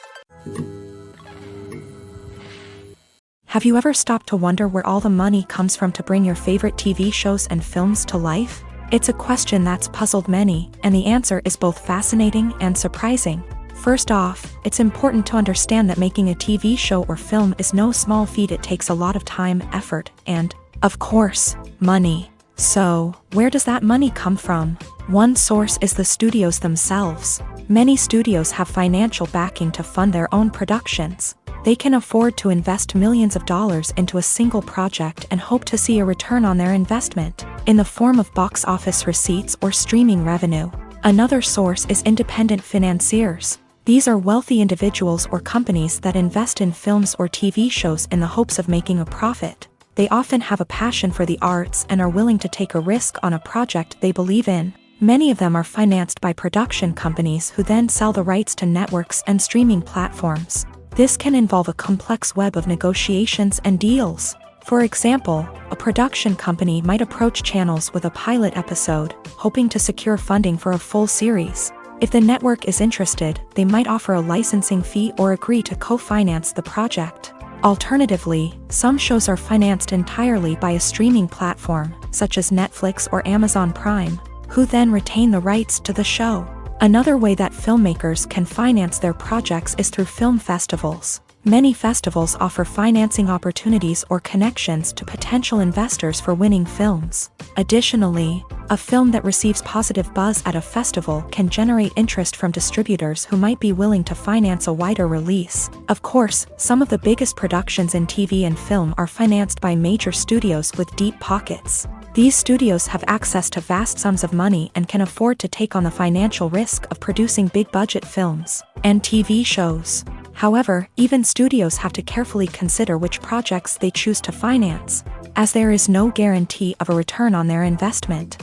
Have you ever stopped to wonder where all the money comes from to bring your favorite TV shows and films to life? It's a question that's puzzled many, and the answer is both fascinating and surprising. First off, it's important to understand that making a TV show or film is no small feat. It takes a lot of time, effort, and, of course, money. So, where does that money come from? One source is the studios themselves. Many studios have financial backing to fund their own productions. They can afford to invest millions of dollars into a single project and hope to see a return on their investment, in the form of box office receipts or streaming revenue. Another source is independent financiers. These are wealthy individuals or companies that invest in films or TV shows in the hopes of making a profit. They often have a passion for the arts and are willing to take a risk on a project they believe in. Many of them are financed by production companies who then sell the rights to networks and streaming platforms. This can involve a complex web of negotiations and deals. For example, a production company might approach channels with a pilot episode, hoping to secure funding for a full series. If the network is interested, they might offer a licensing fee or agree to co-finance the project. Alternatively, some shows are financed entirely by a streaming platform, such as Netflix or Amazon Prime, who then retain the rights to the show. Another way that filmmakers can finance their projects is through film festivals. Many festivals offer financing opportunities or connections to potential investors for winning films. Additionally, a film that receives positive buzz at a festival can generate interest from distributors who might be willing to finance a wider release. Of course, some of the biggest productions in TV and film are financed by major studios with deep pockets. These studios have access to vast sums of money and can afford to take on the financial risk of producing big-budget films and TV shows. However, even studios have to carefully consider which projects they choose to finance, as there is no guarantee of a return on their investment.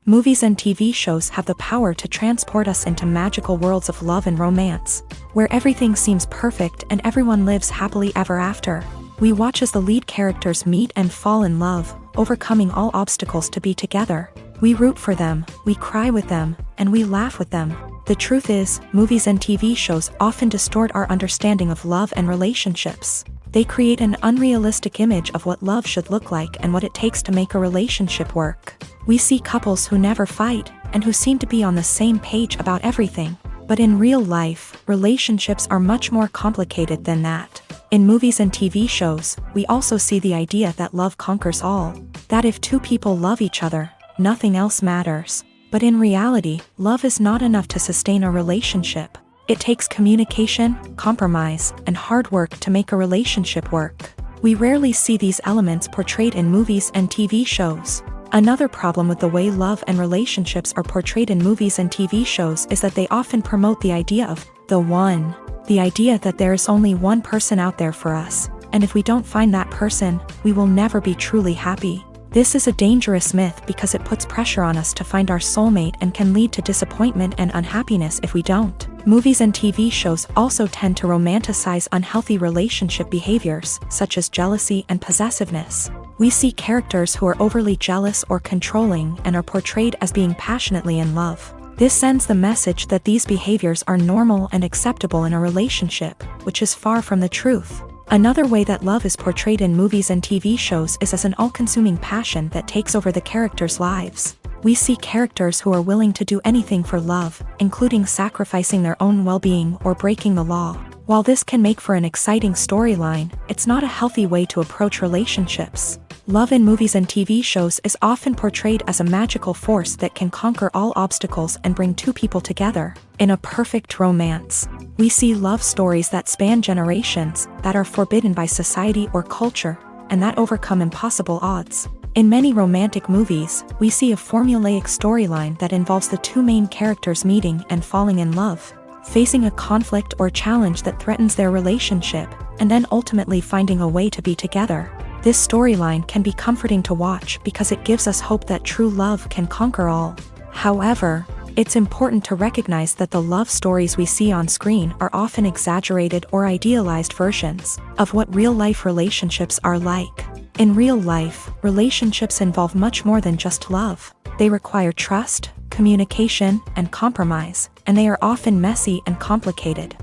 Movies and TV shows have the power to transport us into magical worlds of love and romance, where everything seems perfect and everyone lives happily ever after. We watch as the lead characters meet and fall in love, overcoming all obstacles to be together. We root for them, we cry with them, and we laugh with them. The truth is, movies and TV shows often distort our understanding of love and relationships. They create an unrealistic image of what love should look like and what it takes to make a relationship work. We see couples who never fight, and who seem to be on the same page about everything. But in real life, relationships are much more complicated than that. In movies and TV shows, we also see the idea that love conquers all. That if two people love each other, nothing else matters. But in reality, love is not enough to sustain a relationship. It takes communication, compromise, and hard work to make a relationship work. We rarely see these elements portrayed in movies and TV shows. Another problem with the way love and relationships are portrayed in movies and TV shows is that they often promote the idea of the one. The idea that there is only one person out there for us, and if we don't find that person, we will never be truly happy. This is a dangerous myth because it puts pressure on us to find our soulmate and can lead to disappointment and unhappiness if we don't. Movies and TV shows also tend to romanticize unhealthy relationship behaviors, such as jealousy and possessiveness. We see characters who are overly jealous or controlling and are portrayed as being passionately in love. This sends the message that these behaviors are normal and acceptable in a relationship, which is far from the truth. Another way that love is portrayed in movies and TV shows is as an all-consuming passion that takes over the characters' lives. We see characters who are willing to do anything for love, including sacrificing their own well-being or breaking the law. While this can make for an exciting storyline, it's not a healthy way to approach relationships. Love in movies and TV shows is often portrayed as a magical force that can conquer all obstacles and bring two people together in a perfect romance. We see love stories that span generations, that are forbidden by society or culture, and that overcome impossible odds. In many romantic movies, we see a formulaic storyline that involves the two main characters meeting and falling in love, facing a conflict or challenge that threatens their relationship, and then ultimately finding a way to be together. This storyline can be comforting to watch because it gives us hope that true love can conquer all. However, it's important to recognize that the love stories we see on screen are often exaggerated or idealized versions of what real-life relationships are like. In real life, relationships involve much more than just love. They require trust, communication, and compromise, and they are often messy and complicated.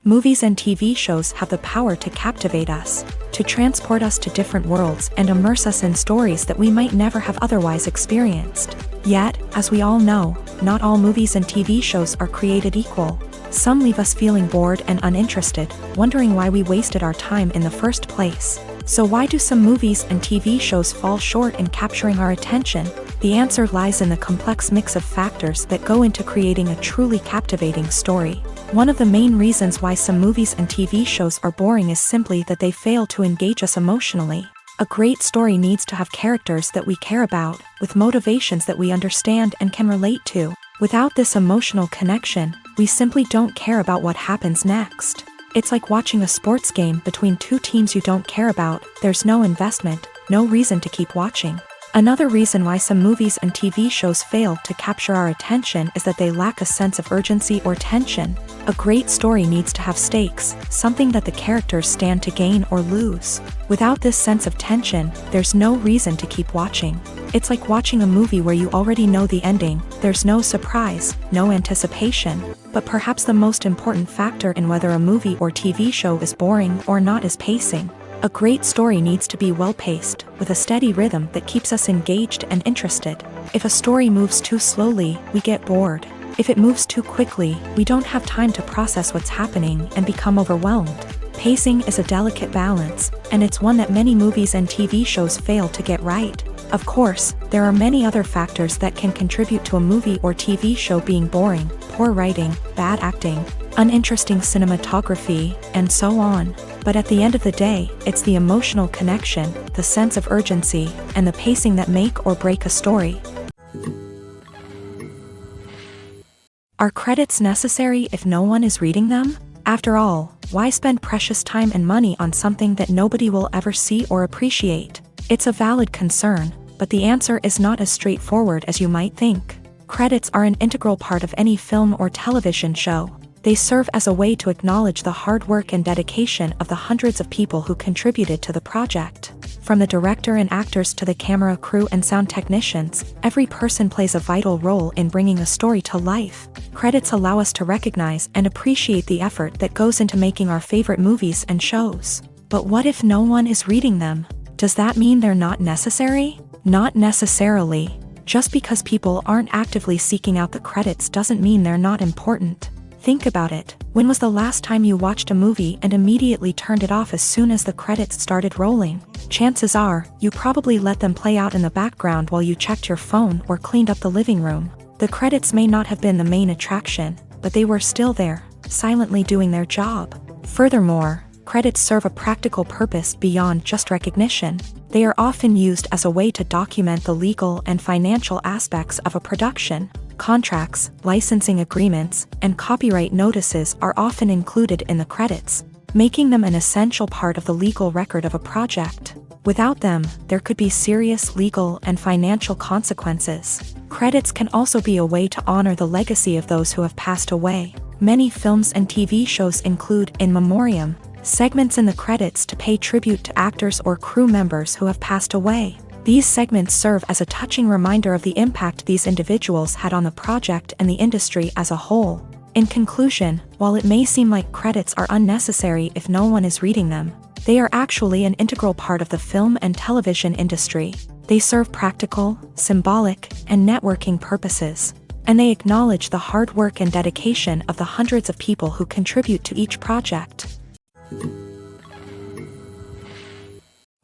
Movies and TV shows have the power to captivate us, to transport us to different worlds and immerse us in stories that we might never have otherwise experienced. Yet, as we all know, not all movies and TV shows are created equal. Some leave us feeling bored and uninterested, wondering why we wasted our time in the first place. So why do some movies and TV shows fall short in capturing our attention? The answer lies in the complex mix of factors that go into creating a truly captivating story. One of the main reasons why some movies and TV shows are boring is simply that they fail to engage us emotionally. A great story needs to have characters that we care about, with motivations that we understand and can relate to. Without this emotional connection, we simply don't care about what happens next. It's like watching a sports game between two teams you don't care about. There's no investment, no reason to keep watching. Another reason why some movies and TV shows fail to capture our attention is that they lack a sense of urgency or tension. A great story needs to have stakes, something that the characters stand to gain or lose. Without this sense of tension, there's no reason to keep watching. It's like watching a movie where you already know the ending. There's no surprise, no anticipation. But perhaps the most important factor in whether a movie or TV show is boring or not is pacing. A great story needs to be well-paced, with a steady rhythm that keeps us engaged and interested. If a story moves too slowly, we get bored. If it moves too quickly, we don't have time to process what's happening and become overwhelmed. Pacing is a delicate balance, and it's one that many movies and TV shows fail to get right. Of course, there are many other factors that can contribute to a movie or TV show being boring: poor writing, bad acting, uninteresting cinematography, and so on. But at the end of the day, it's the emotional connection, the sense of urgency, and the pacing that make or break a story. Are credits necessary if no one is reading them? After all, why spend precious time and money on something that nobody will ever see or appreciate? It's a valid concern, but the answer is not as straightforward as you might think. Credits are an integral part of any film or television show. They serve as a way to acknowledge the hard work and dedication of the hundreds of people who contributed to the project. From the director and actors to the camera crew and sound technicians, every person plays a vital role in bringing a story to life. Credits allow us to recognize and appreciate the effort that goes into making our favorite movies and shows. But what if no one is reading them? Does that mean they're not necessary? Not necessarily. Just because people aren't actively seeking out the credits doesn't mean they're not important. Think about it. When was the last time you watched a movie and immediately turned it off as soon as the credits started rolling? Chances are, you probably let them play out in the background while you checked your phone or cleaned up the living room. The credits may not have been the main attraction, but they were still there, silently doing their job. Furthermore, credits serve a practical purpose beyond just recognition. They are often used as a way to document the legal and financial aspects of a production. Contracts, licensing agreements, and copyright notices are often included in the credits, making them an essential part of the legal record of a project. Without them, there could be serious legal and financial consequences. Credits can also be a way to honor the legacy of those who have passed away. Many films and TV shows include in memoriam segments in the credits to pay tribute to actors or crew members who have passed away. These segments serve as a touching reminder of the impact these individuals had on the project and the industry as a whole. In conclusion, while it may seem like credits are unnecessary if no one is reading them, they are actually an integral part of the film and television industry. They serve practical, symbolic, and networking purposes, and they acknowledge the hard work and dedication of the hundreds of people who contribute to each project.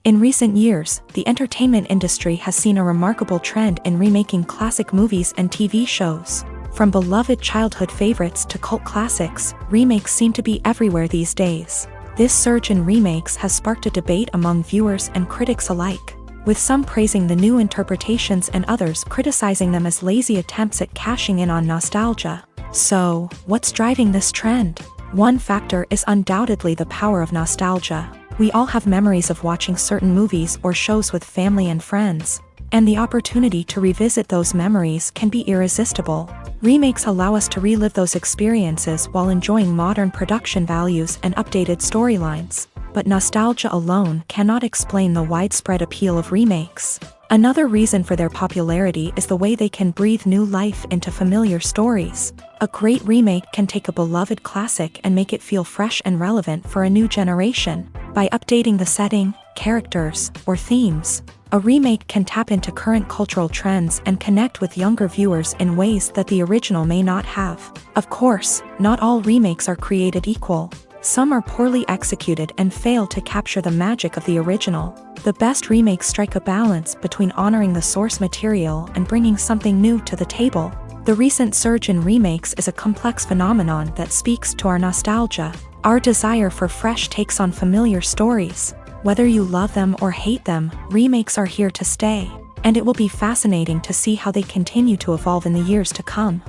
In recent years, the entertainment industry has seen a remarkable trend in remaking classic movies and TV shows. From beloved childhood favorites to cult classics, remakes seem to be everywhere these days. This surge in remakes has sparked a debate among viewers and critics alike, with some praising the new interpretations and others criticizing them as lazy attempts at cashing in on nostalgia. So, what's driving this trend? One factor is undoubtedly the power of nostalgia. We all have memories of watching certain movies or shows with family and friends, and the opportunity to revisit those memories can be irresistible. Remakes allow us to relive those experiences while enjoying modern production values and updated storylines. But nostalgia alone cannot explain the widespread appeal of remakes. Another reason for their popularity is the way they can breathe new life into familiar stories. A great remake can take a beloved classic and make it feel fresh and relevant for a new generation. By updating the setting, characters, or themes, a remake can tap into current cultural trends and connect with younger viewers in ways that the original may not have. Of course, not all remakes are created equal. Some are poorly executed and fail to capture the magic of the original. The best remakes strike a balance between honoring the source material and bringing something new to the table. The recent surge in remakes is a complex phenomenon that speaks to our nostalgia, our desire for fresh takes on familiar stories. Whether you love them or hate them, remakes are here to stay, and it will be fascinating to see how they continue to evolve in the years to come.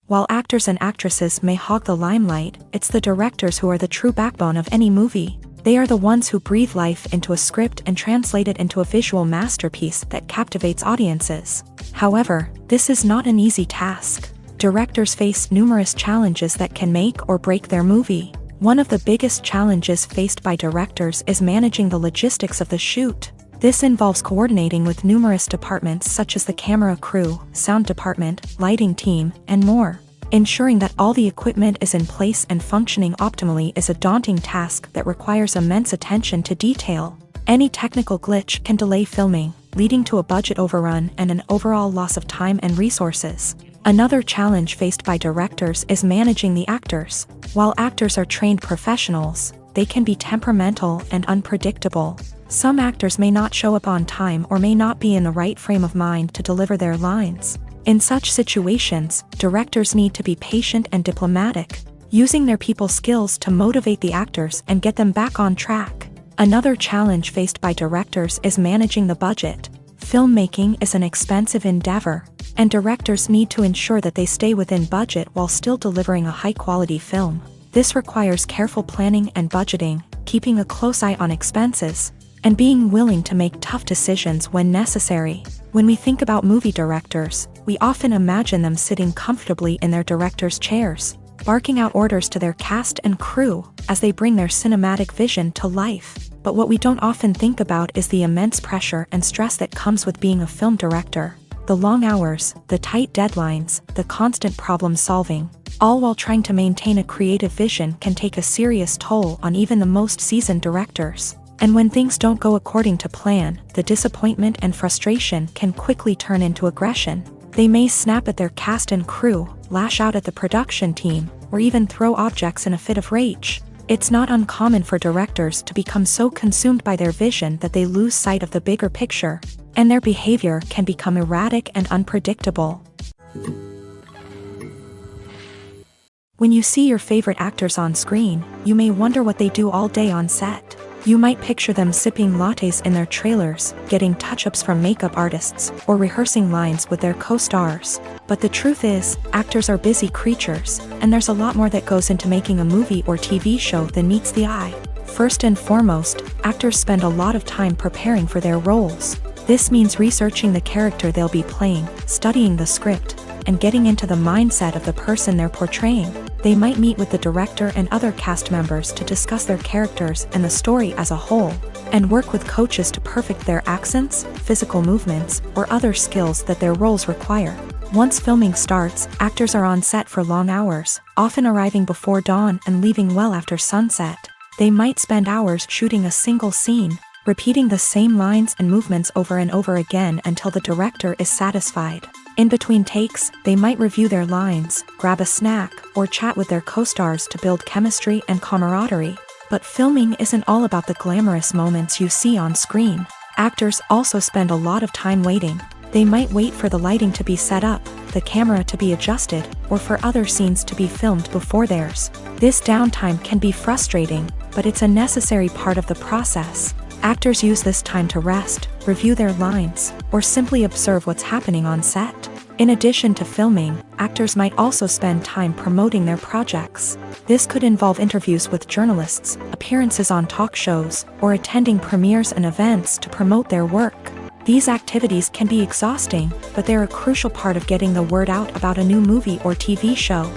While actors and actresses may hog the limelight, it's the directors who are the true backbone of any movie. They are the ones who breathe life into a script and translate it into a visual masterpiece that captivates audiences. However, this is not an easy task. Directors face numerous challenges that can make or break their movie. One of the biggest challenges faced by directors is managing the logistics of the shoot. This involves coordinating with numerous departments such as the camera crew, sound department, lighting team, and more. Ensuring that all the equipment is in place and functioning optimally is a daunting task that requires immense attention to detail. Any technical glitch can delay filming, leading to a budget overrun and an overall loss of time and resources. Another challenge faced by directors is managing the actors. While actors are trained professionals, they can be temperamental and unpredictable. Some actors may not show up on time or may not be in the right frame of mind to deliver their lines. In such situations, directors need to be patient and diplomatic, using their people skills to motivate the actors and get them back on track. Another challenge faced by directors is managing the budget. Filmmaking is an expensive endeavor, and directors need to ensure that they stay within budget while still delivering a high-quality film. This requires careful planning and budgeting, keeping a close eye on expenses, and being willing to make tough decisions when necessary. When we think about movie directors, we often imagine them sitting comfortably in their director's chairs, barking out orders to their cast and crew as they bring their cinematic vision to life. But what we don't often think about is the immense pressure and stress that comes with being a film director. The long hours, the tight deadlines, the constant problem solving, all while trying to maintain a creative vision can take a serious toll on even the most seasoned directors. And when things don't go according to plan, the disappointment and frustration can quickly turn into aggression. They may snap at their cast and crew, lash out at the production team, or even throw objects in a fit of rage. It's not uncommon for directors to become so consumed by their vision that they lose sight of the bigger picture, and their behavior can become erratic and unpredictable. When you see your favorite actors on screen, you may wonder what they do all day on set. You might picture them sipping lattes in their trailers, getting touch-ups from makeup artists, or rehearsing lines with their co-stars. But the truth is, actors are busy creatures, and there's a lot more that goes into making a movie or TV show than meets the eye. First and foremost, actors spend a lot of time preparing for their roles. This means researching the character they'll be playing, studying the script, and getting into the mindset of the person they're portraying. They might meet with the director and other cast members to discuss their characters and the story as a whole, and work with coaches to perfect their accents, physical movements, or other skills that their roles require. Once filming starts, actors are on set for long hours, often arriving before dawn and leaving well after sunset. They might spend hours shooting a single scene, repeating the same lines and movements over and over again until the director is satisfied. In between takes, they might review their lines, grab a snack, or chat with their co-stars to build chemistry and camaraderie. But filming isn't all about the glamorous moments you see on screen. Actors also spend a lot of time waiting. They might wait for the lighting to be set up, the camera to be adjusted, or for other scenes to be filmed before theirs. This downtime can be frustrating, but it's a necessary part of the process. Actors use this time to rest, review their lines, or simply observe what's happening on set. In addition to filming, actors might also spend time promoting their projects. This could involve interviews with journalists, appearances on talk shows, or attending premieres and events to promote their work. These activities can be exhausting, but they're a crucial part of getting the word out about a new movie or TV show.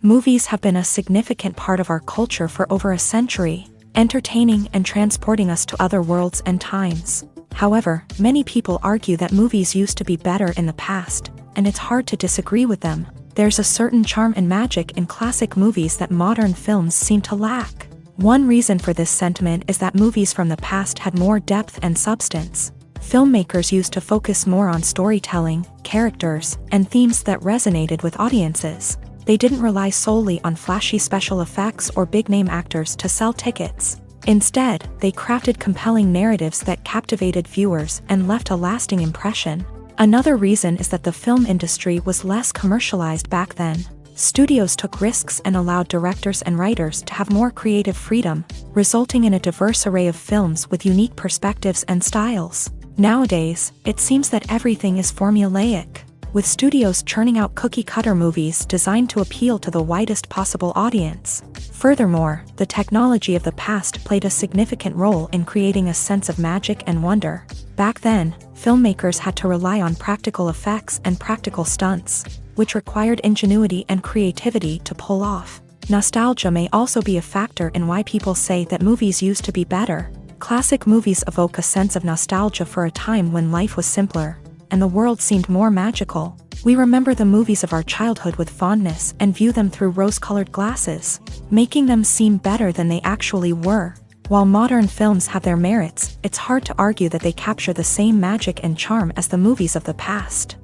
Movies have been a significant part of our culture for over a century, entertaining and transporting us to other worlds and times. However, many people argue that movies used to be better in the past, and it's hard to disagree with them. There's a certain charm and magic in classic movies that modern films seem to lack. One reason for this sentiment is that movies from the past had more depth and substance. Filmmakers used to focus more on storytelling, characters, and themes that resonated with audiences. They didn't rely solely on flashy special effects or big-name actors to sell tickets. Instead, they crafted compelling narratives that captivated viewers and left a lasting impression. Another reason is that the film industry was less commercialized back then. Studios took risks and allowed directors and writers to have more creative freedom, resulting in a diverse array of films with unique perspectives and styles. Nowadays, it seems that everything is formulaic, with studios churning out cookie-cutter movies designed to appeal to the widest possible audience. Furthermore, the technology of the past played a significant role in creating a sense of magic and wonder. Back then, filmmakers had to rely on practical effects and practical stunts, which required ingenuity and creativity to pull off. Nostalgia may also be a factor in why people say that movies used to be better. Classic movies evoke a sense of nostalgia for a time when life was simpler, and the world seemed more magical. We remember the movies of our childhood with fondness and view them through rose-colored glasses, making them seem better than they actually were. While modern films have their merits, it's hard to argue that they capture the same magic and charm as the movies of the past.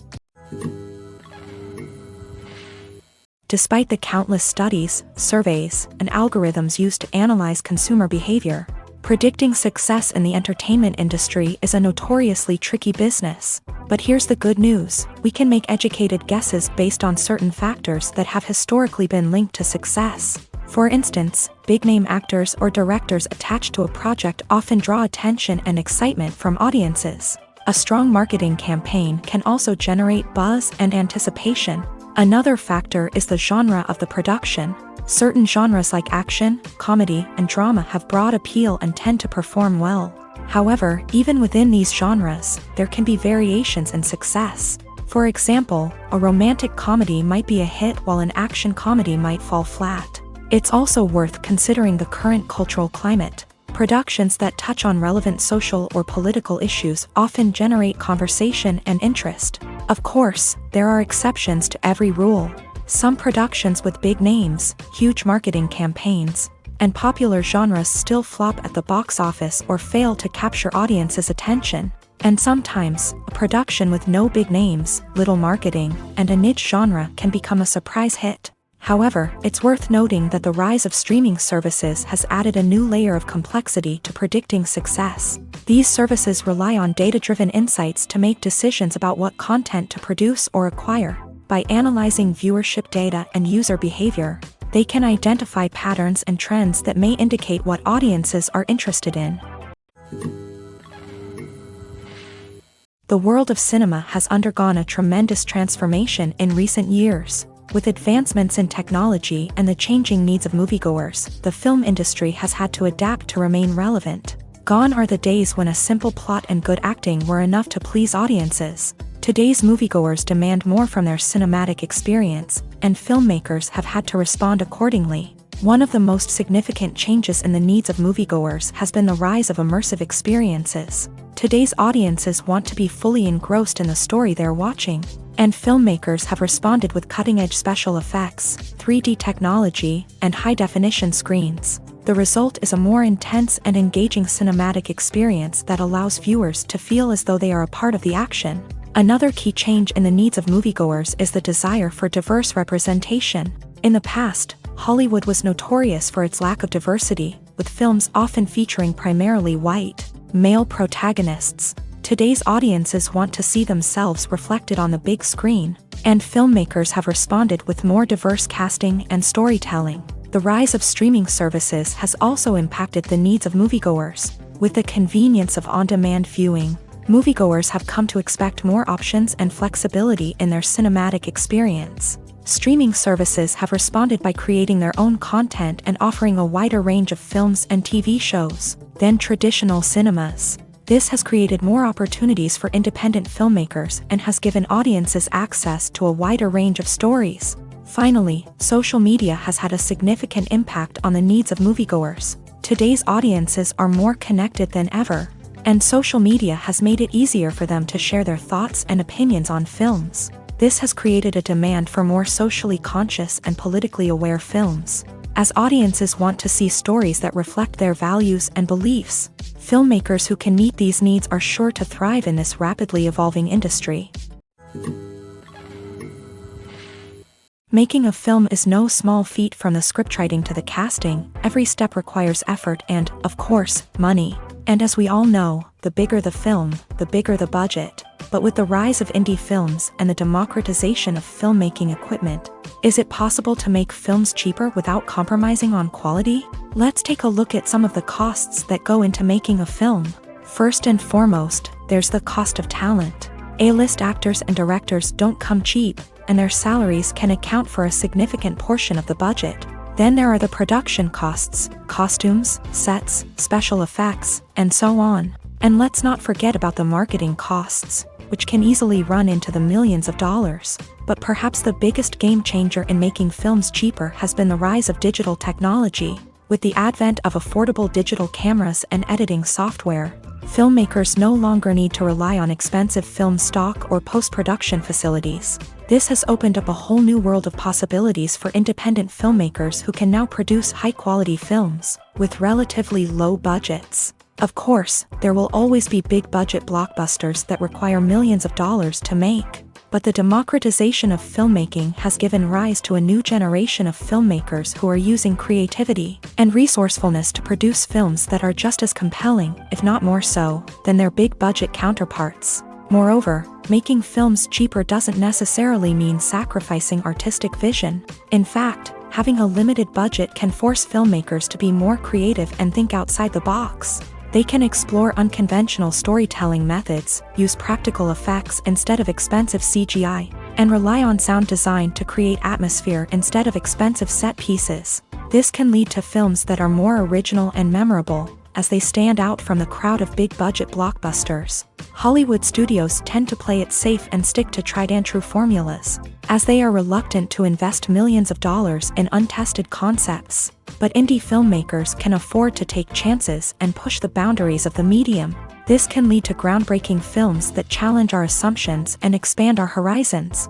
Despite the countless studies, surveys, and algorithms used to analyze consumer behavior, predicting success in the entertainment industry is a notoriously tricky business. But here's the good news: we can make educated guesses based on certain factors that have historically been linked to success. For instance, big-name actors or directors attached to a project often draw attention and excitement from audiences. A strong marketing campaign can also generate buzz and anticipation. Another factor is the genre of the production. Certain genres like action, comedy, and drama have broad appeal and tend to perform well. However, even within these genres, there can be variations in success. For example, a romantic comedy might be a hit while an action comedy might fall flat. It's also worth considering the current cultural climate. Productions that touch on relevant social or political issues often generate conversation and interest. Of course, there are exceptions to every rule. Some productions with big names, huge marketing campaigns, and popular genres still flop at the box office or fail to capture audiences' attention. And sometimes, a production with no big names, little marketing, and a niche genre can become a surprise hit. However, it's worth noting that the rise of streaming services has added a new layer of complexity to predicting success. These services rely on data-driven insights to make decisions about what content to produce or acquire. By analyzing viewership data and user behavior, they can identify patterns and trends that may indicate what audiences are interested in. The world of cinema has undergone a tremendous transformation in recent years. With advancements in technology and the changing needs of moviegoers, the film industry has had to adapt to remain relevant. Gone are the days when a simple plot and good acting were enough to please audiences. Today's moviegoers demand more from their cinematic experience, and filmmakers have had to respond accordingly. One of the most significant changes in the needs of moviegoers has been the rise of immersive experiences. Today's audiences want to be fully engrossed in the story they're watching, and filmmakers have responded with cutting-edge special effects, 3D technology, and high-definition screens. The result is a more intense and engaging cinematic experience that allows viewers to feel as though they are a part of the action. Another key change in the needs of moviegoers is the desire for diverse representation. In the past, Hollywood was notorious for its lack of diversity, with films often featuring primarily white, male protagonists. Today's audiences want to see themselves reflected on the big screen, and filmmakers have responded with more diverse casting and storytelling. The rise of streaming services has also impacted the needs of moviegoers. With the convenience of on-demand viewing, moviegoers have come to expect more options and flexibility in their cinematic experience. Streaming services have responded by creating their own content and offering a wider range of films and TV shows than traditional cinemas. This has created more opportunities for independent filmmakers and has given audiences access to a wider range of stories. Finally, social media has had a significant impact on the needs of moviegoers. Today's audiences are more connected than ever, and social media has made it easier for them to share their thoughts and opinions on films. This has created a demand for more socially conscious and politically aware films. As audiences want to see stories that reflect their values and beliefs, filmmakers who can meet these needs are sure to thrive in this rapidly evolving industry. Making a film is no small feat. From the scriptwriting to the casting, every step requires effort and, of course, money. And as we all know, the bigger the film, the bigger the budget. But with the rise of indie films and the democratization of filmmaking equipment, is it possible to make films cheaper without compromising on quality? Let's take a look at some of the costs that go into making a film. First and foremost, there's the cost of talent. A-list actors and directors don't come cheap, and their salaries can account for a significant portion of the budget. Then there are the production costs, costumes, sets, special effects, and so on. And let's not forget about the marketing costs, which can easily run into the millions of dollars. But perhaps the biggest game changer in making films cheaper has been the rise of digital technology. With the advent of affordable digital cameras and editing software, filmmakers no longer need to rely on expensive film stock or post-production facilities. This has opened up a whole new world of possibilities for independent filmmakers who can now produce high-quality films with relatively low budgets. Of course, there will always be big-budget blockbusters that require millions of dollars to make. But the democratization of filmmaking has given rise to a new generation of filmmakers who are using creativity and resourcefulness to produce films that are just as compelling, if not more so, than their big-budget counterparts. Moreover, making films cheaper doesn't necessarily mean sacrificing artistic vision. In fact, having a limited budget can force filmmakers to be more creative and think outside the box. They can explore unconventional storytelling methods, use practical effects instead of expensive CGI, and rely on sound design to create atmosphere instead of expensive set pieces. This can lead to films that are more original and memorable, as they stand out from the crowd of big-budget blockbusters. Hollywood studios tend to play it safe and stick to tried-and-true formulas, as they are reluctant to invest millions of dollars in untested concepts. But indie filmmakers can afford to take chances and push the boundaries of the medium. This can lead to groundbreaking films that challenge our assumptions and expand our horizons.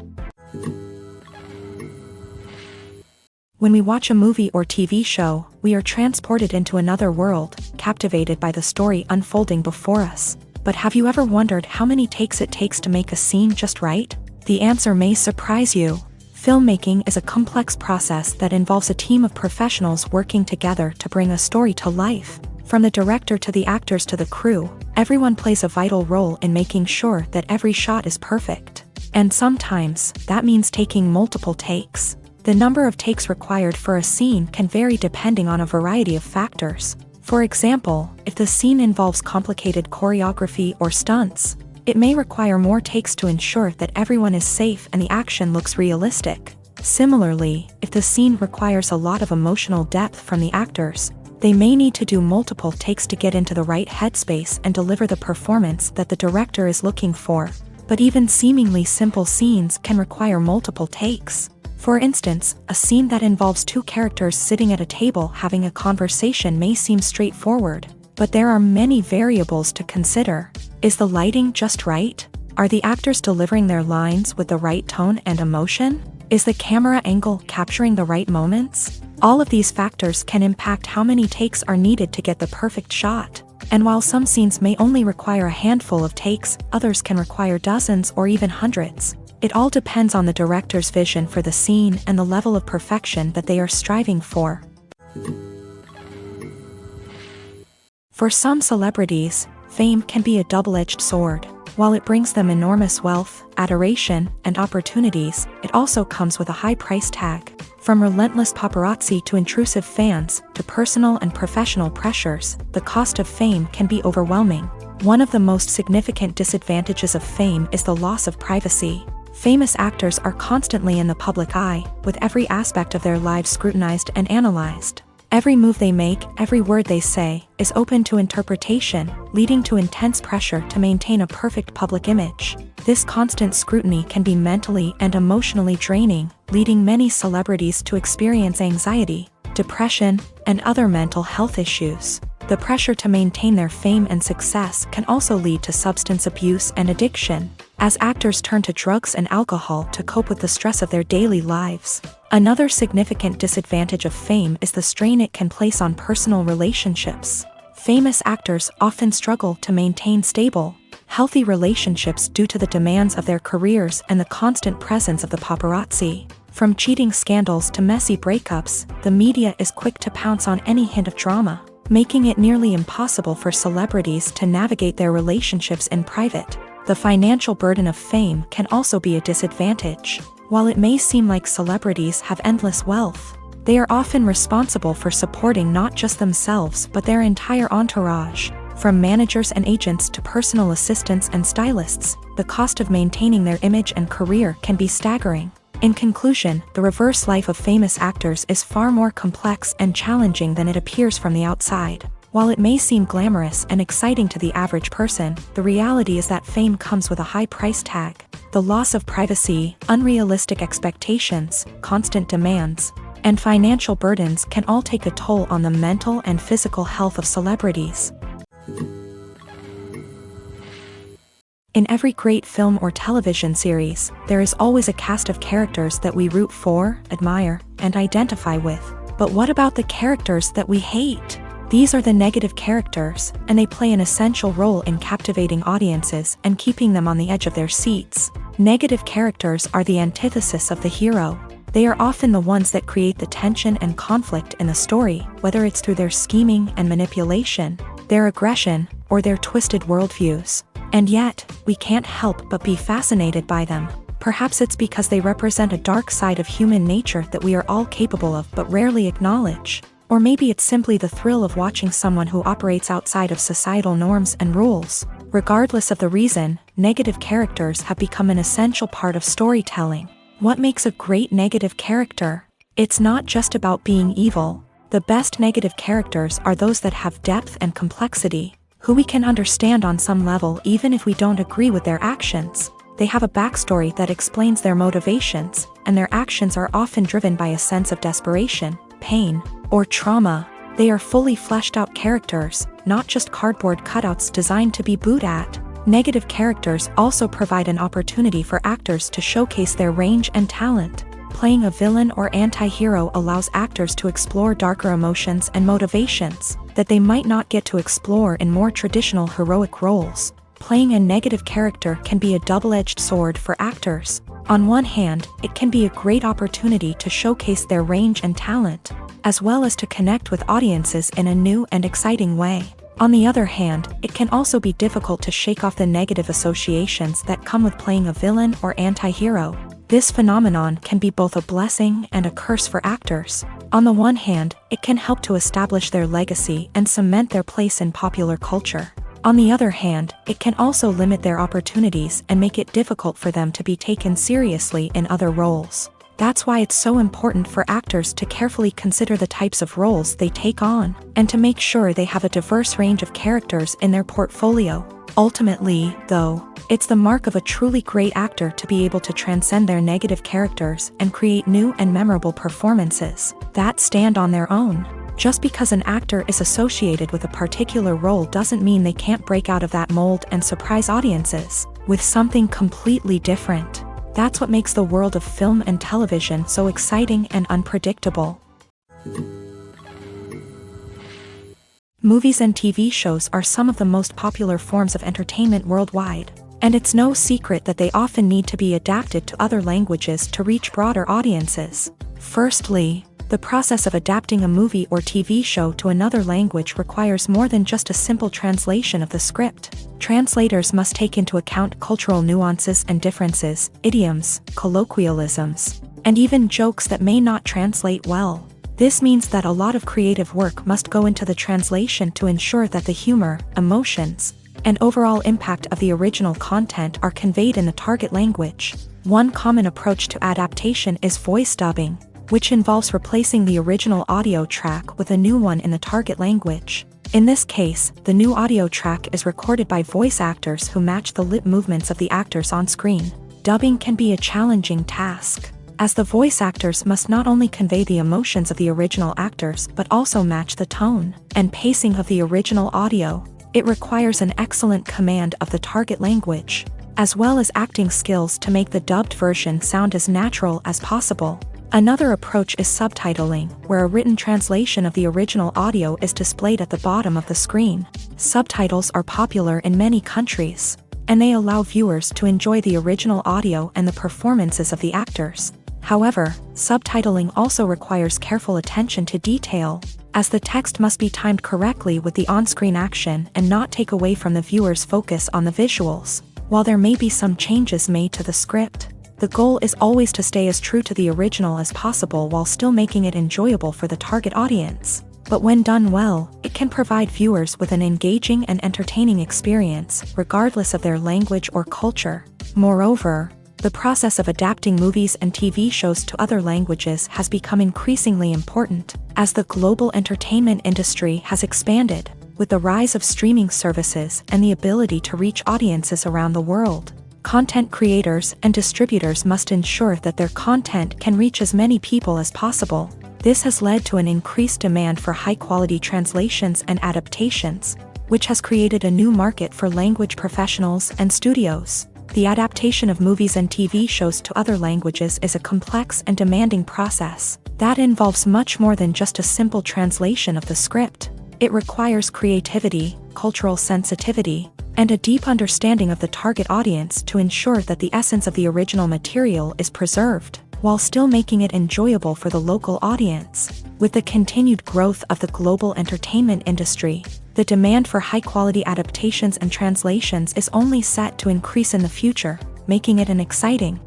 When we watch a movie or TV show, we are transported into another world, captivated by the story unfolding before us. But have you ever wondered how many takes it takes to make a scene just right? The answer may surprise you. Filmmaking is a complex process that involves a team of professionals working together to bring a story to life. From the director to the actors to the crew, everyone plays a vital role in making sure that every shot is perfect. And sometimes, that means taking multiple takes. The number of takes required for a scene can vary depending on a variety of factors. For example, if the scene involves complicated choreography or stunts, it may require more takes to ensure that everyone is safe and the action looks realistic. Similarly, if the scene requires a lot of emotional depth from the actors, they may need to do multiple takes to get into the right headspace and deliver the performance that the director is looking for. But even seemingly simple scenes can require multiple takes. For instance, a scene that involves two characters sitting at a table having a conversation may seem straightforward, but there are many variables to consider. Is the lighting just right? Are the actors delivering their lines with the right tone and emotion? Is the camera angle capturing the right moments? All of these factors can impact how many takes are needed to get the perfect shot. And while some scenes may only require a handful of takes, others can require dozens or even hundreds. It all depends on the director's vision for the scene and the level of perfection that they are striving for. For some celebrities, fame can be a double-edged sword. While it brings them enormous wealth, adoration, and opportunities, it also comes with a high price tag. From relentless paparazzi to intrusive fans, to personal and professional pressures, the cost of fame can be overwhelming. One of the most significant disadvantages of fame is the loss of privacy. Famous actors are constantly in the public eye, with every aspect of their lives scrutinized and analyzed. Every move they make, every word they say, is open to interpretation, leading to intense pressure to maintain a perfect public image. This constant scrutiny can be mentally and emotionally draining, leading many celebrities to experience anxiety, depression, and other mental health issues. The pressure to maintain their fame and success can also lead to substance abuse and addiction, as actors turn to drugs and alcohol to cope with the stress of their daily lives. Another significant disadvantage of fame is the strain it can place on personal relationships. Famous actors often struggle to maintain stable, healthy relationships due to the demands of their careers and the constant presence of the paparazzi. From cheating scandals to messy breakups, the media is quick to pounce on any hint of drama, making it nearly impossible for celebrities to navigate their relationships in private. The financial burden of fame can also be a disadvantage. While it may seem like celebrities have endless wealth, they are often responsible for supporting not just themselves but their entire entourage. From managers and agents to personal assistants and stylists, the cost of maintaining their image and career can be staggering. In conclusion, the reverse life of famous actors is far more complex and challenging than it appears from the outside. While it may seem glamorous and exciting to the average person, the reality is that fame comes with a high price tag. The loss of privacy, unrealistic expectations, constant demands, and financial burdens can all take a toll on the mental and physical health of celebrities. In every great film or television series, there is always a cast of characters that we root for, admire, and identify with. But what about the characters that we hate? These are the negative characters, and they play an essential role in captivating audiences and keeping them on the edge of their seats. Negative characters are the antithesis of the hero. They are often the ones that create the tension and conflict in the story, whether it's through their scheming and manipulation, their aggression, or their twisted worldviews. And yet, we can't help but be fascinated by them. Perhaps it's because they represent a dark side of human nature that we are all capable of but rarely acknowledge. Or maybe it's simply the thrill of watching someone who operates outside of societal norms and rules. Regardless of the reason, negative characters have become an essential part of storytelling. What makes a great negative character? It's not just about being evil. The best negative characters are those that have depth and complexity, who we can understand on some level even if we don't agree with their actions. They have a backstory that explains their motivations, and their actions are often driven by a sense of desperation, pain, or trauma. They are fully fleshed out characters, not just cardboard cutouts designed to be booed at. Negative characters also provide an opportunity for actors to showcase their range and talent. Playing a villain or anti-hero allows actors to explore darker emotions and motivations that they might not get to explore in more traditional heroic roles. Playing a negative character can be a double-edged sword for actors. On one hand, it can be a great opportunity to showcase their range and talent, as well as to connect with audiences in a new and exciting way. On the other hand, it can also be difficult to shake off the negative associations that come with playing a villain or anti-hero. This phenomenon can be both a blessing and a curse for actors. On the one hand, it can help to establish their legacy and cement their place in popular culture. On the other hand, it can also limit their opportunities and make it difficult for them to be taken seriously in other roles. That's why it's so important for actors to carefully consider the types of roles they take on, and to make sure they have a diverse range of characters in their portfolio. Ultimately, though, it's the mark of a truly great actor to be able to transcend their negative characters and create new and memorable performances that stand on their own. Just because an actor is associated with a particular role doesn't mean they can't break out of that mold and surprise audiences with something completely different. That's what makes the world of film and television so exciting and unpredictable. Movies and TV shows are some of the most popular forms of entertainment worldwide, and it's no secret that they often need to be adapted to other languages to reach broader audiences. Firstly, the process of adapting a movie or TV show to another language requires more than just a simple translation of the script. Translators must take into account cultural nuances and differences, idioms, colloquialisms, and even jokes that may not translate well. This means that a lot of creative work must go into the translation to ensure that the humor, emotions, and overall impact of the original content are conveyed in the target language. One common approach to adaptation is voice dubbing, which involves replacing the original audio track with a new one in the target language. In this case, the new audio track is recorded by voice actors who match the lip movements of the actors on screen. Dubbing can be a challenging task, as the voice actors must not only convey the emotions of the original actors but also match the tone and pacing of the original audio. It requires an excellent command of the target language, as well as acting skills to make the dubbed version sound as natural as possible. Another approach is subtitling, where a written translation of the original audio is displayed at the bottom of the screen. Subtitles are popular in many countries, and they allow viewers to enjoy the original audio and the performances of the actors. However, subtitling also requires careful attention to detail, as the text must be timed correctly with the on-screen action and not take away from the viewer's focus on the visuals. While there may be some changes made to the script, the goal is always to stay as true to the original as possible while still making it enjoyable for the target audience. But when done well, it can provide viewers with an engaging and entertaining experience, regardless of their language or culture. Moreover, the process of adapting movies and TV shows to other languages has become increasingly important, as the global entertainment industry has expanded, with the rise of streaming services and the ability to reach audiences around the world. Content creators and distributors must ensure that their content can reach as many people as possible. This has led to an increased demand for high-quality translations and adaptations, which has created a new market for language professionals and studios. The adaptation of movies and TV shows to other languages is a complex and demanding process that involves much more than just a simple translation of the script. It requires creativity, cultural sensitivity, and a deep understanding of the target audience to ensure that the essence of the original material is preserved, while still making it enjoyable for the local audience. With the continued growth of the global entertainment industry, the demand for high-quality adaptations and translations is only set to increase in the future, making it an exciting.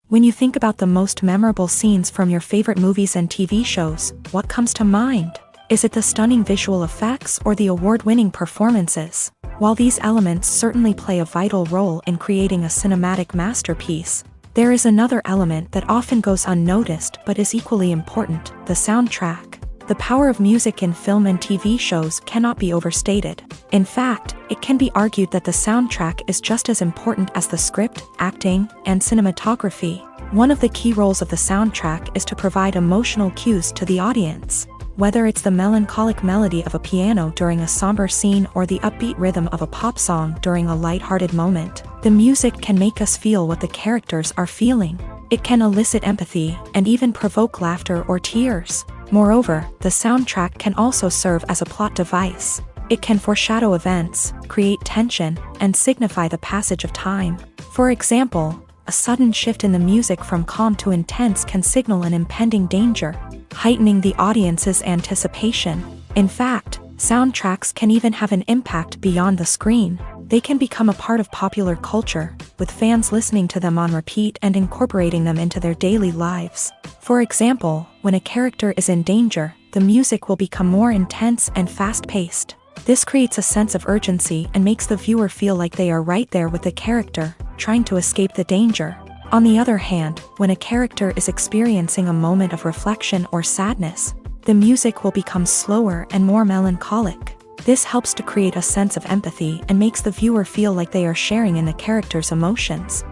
When you think about the most memorable scenes from your favorite movies and TV shows, what comes to mind? Is it the stunning visual effects or the award-winning performances? While these elements certainly play a vital role in creating a cinematic masterpiece, there is another element that often goes unnoticed but is equally important: the soundtrack. The power of music in film and TV shows cannot be overstated. In fact, it can be argued that the soundtrack is just as important as the script, acting, and cinematography. One of the key roles of the soundtrack is to provide emotional cues to the audience. Whether it's the melancholic melody of a piano during a somber scene or the upbeat rhythm of a pop song during a lighthearted moment, the music can make us feel what the characters are feeling. It can elicit empathy and even provoke laughter or tears. Moreover, the soundtrack can also serve as a plot device. It can foreshadow events, create tension, and signify the passage of time. For example, a sudden shift in the music from calm to intense can signal an impending danger, heightening the audience's anticipation. In fact, soundtracks can even have an impact beyond the screen. They can become a part of popular culture, with fans listening to them on repeat and incorporating them into their daily lives. For example, when a character is in danger, the music will become more intense and fast-paced. This creates a sense of urgency and makes the viewer feel like they are right there with the character, trying to escape the danger. On the other hand, when a character is experiencing a moment of reflection or sadness, the music will become slower and more melancholic. This helps to create a sense of empathy and makes the viewer feel like they are sharing in the character's emotions.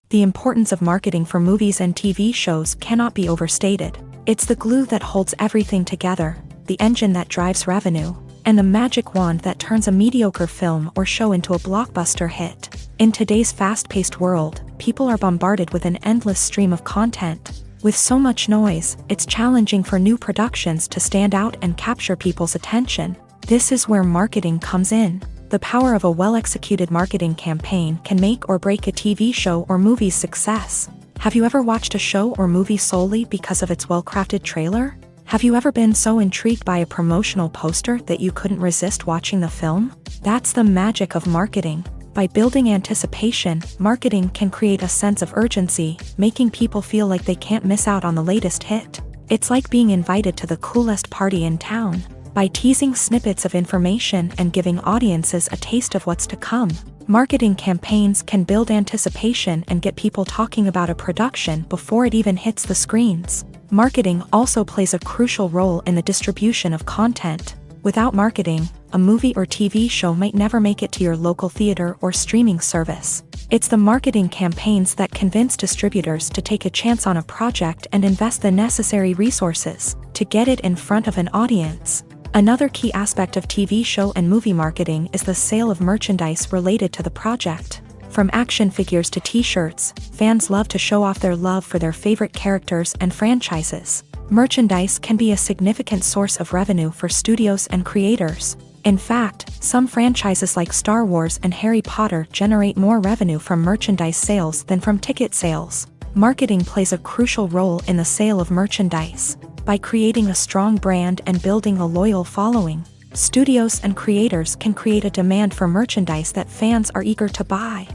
The importance of marketing for movies and TV shows cannot be overstated. It's the glue that holds everything together, the engine that drives revenue, and the magic wand that turns a mediocre film or show into a blockbuster hit. In today's fast-paced world, people are bombarded with an endless stream of content. With so much noise, it's challenging for new productions to stand out and capture people's attention. This is where marketing comes in. The power of a well-executed marketing campaign can make or break a TV show or movie's success. Have you ever watched a show or movie solely because of its well-crafted trailer? Have you ever been so intrigued by a promotional poster that you couldn't resist watching the film? That's the magic of marketing. By building anticipation, marketing can create a sense of urgency, making people feel like they can't miss out on the latest hit. It's like being invited to the coolest party in town. By teasing snippets of information and giving audiences a taste of what's to come, marketing campaigns can build anticipation and get people talking about a production before it even hits the screens. Marketing also plays a crucial role in the distribution of content. Without marketing, a movie or TV show might never make it to your local theater or streaming service. It's the marketing campaigns that convince distributors to take a chance on a project and invest the necessary resources to get it in front of an audience. Another key aspect of TV show and movie marketing is the sale of merchandise related to the project. From action figures to t-shirts, fans love to show off their love for their favorite characters and franchises. Merchandise can be a significant source of revenue for studios and creators. In fact, some franchises like Star Wars and Harry Potter generate more revenue from merchandise sales than from ticket sales. Marketing plays a crucial role in the sale of merchandise. By creating a strong brand and building a loyal following, studios and creators can create a demand for merchandise that fans are eager to buy.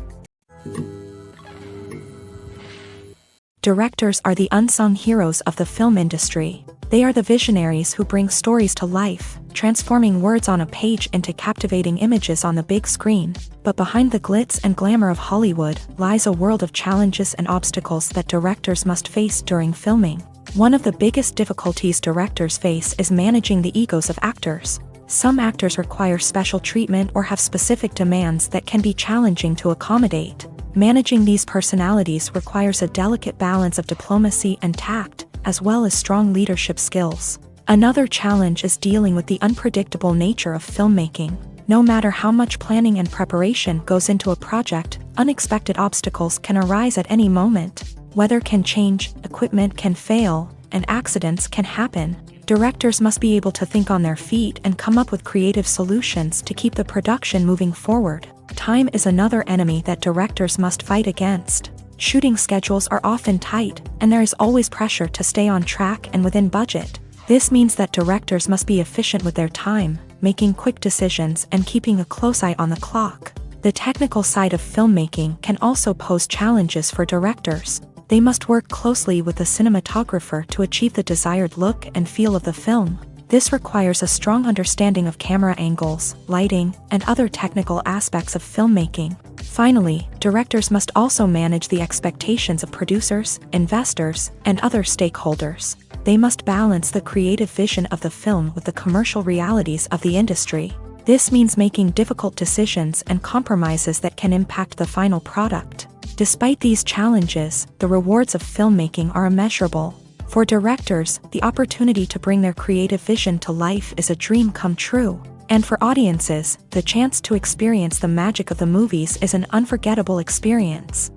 Directors are the unsung heroes of the film industry. They are the visionaries who bring stories to life, transforming words on a page into captivating images on the big screen. But behind the glitz and glamour of Hollywood lies a world of challenges and obstacles that directors must face during filming. One of the biggest difficulties directors face is managing the egos of actors. Some actors require special treatment or have specific demands that can be challenging to accommodate. Managing these personalities requires a delicate balance of diplomacy and tact, as well as strong leadership skills. Another challenge is dealing with the unpredictable nature of filmmaking. No matter how much planning and preparation goes into a project, unexpected obstacles can arise at any moment. Weather can change, equipment can fail, and accidents can happen. Directors must be able to think on their feet and come up with creative solutions to keep the production moving forward. Time is another enemy that directors must fight against. Shooting schedules are often tight, and there is always pressure to stay on track and within budget. This means that directors must be efficient with their time, making quick decisions and keeping a close eye on the clock. The technical side of filmmaking can also pose challenges for directors. They must work closely with the cinematographer to achieve the desired look and feel of the film. This requires a strong understanding of camera angles, lighting, and other technical aspects of filmmaking. Finally, directors must also manage the expectations of producers, investors, and other stakeholders. They must balance the creative vision of the film with the commercial realities of the industry. This means making difficult decisions and compromises that can impact the final product. Despite these challenges, the rewards of filmmaking are immeasurable. For directors, the opportunity to bring their creative vision to life is a dream come true. And for audiences, the chance to experience the magic of the movies is an unforgettable experience.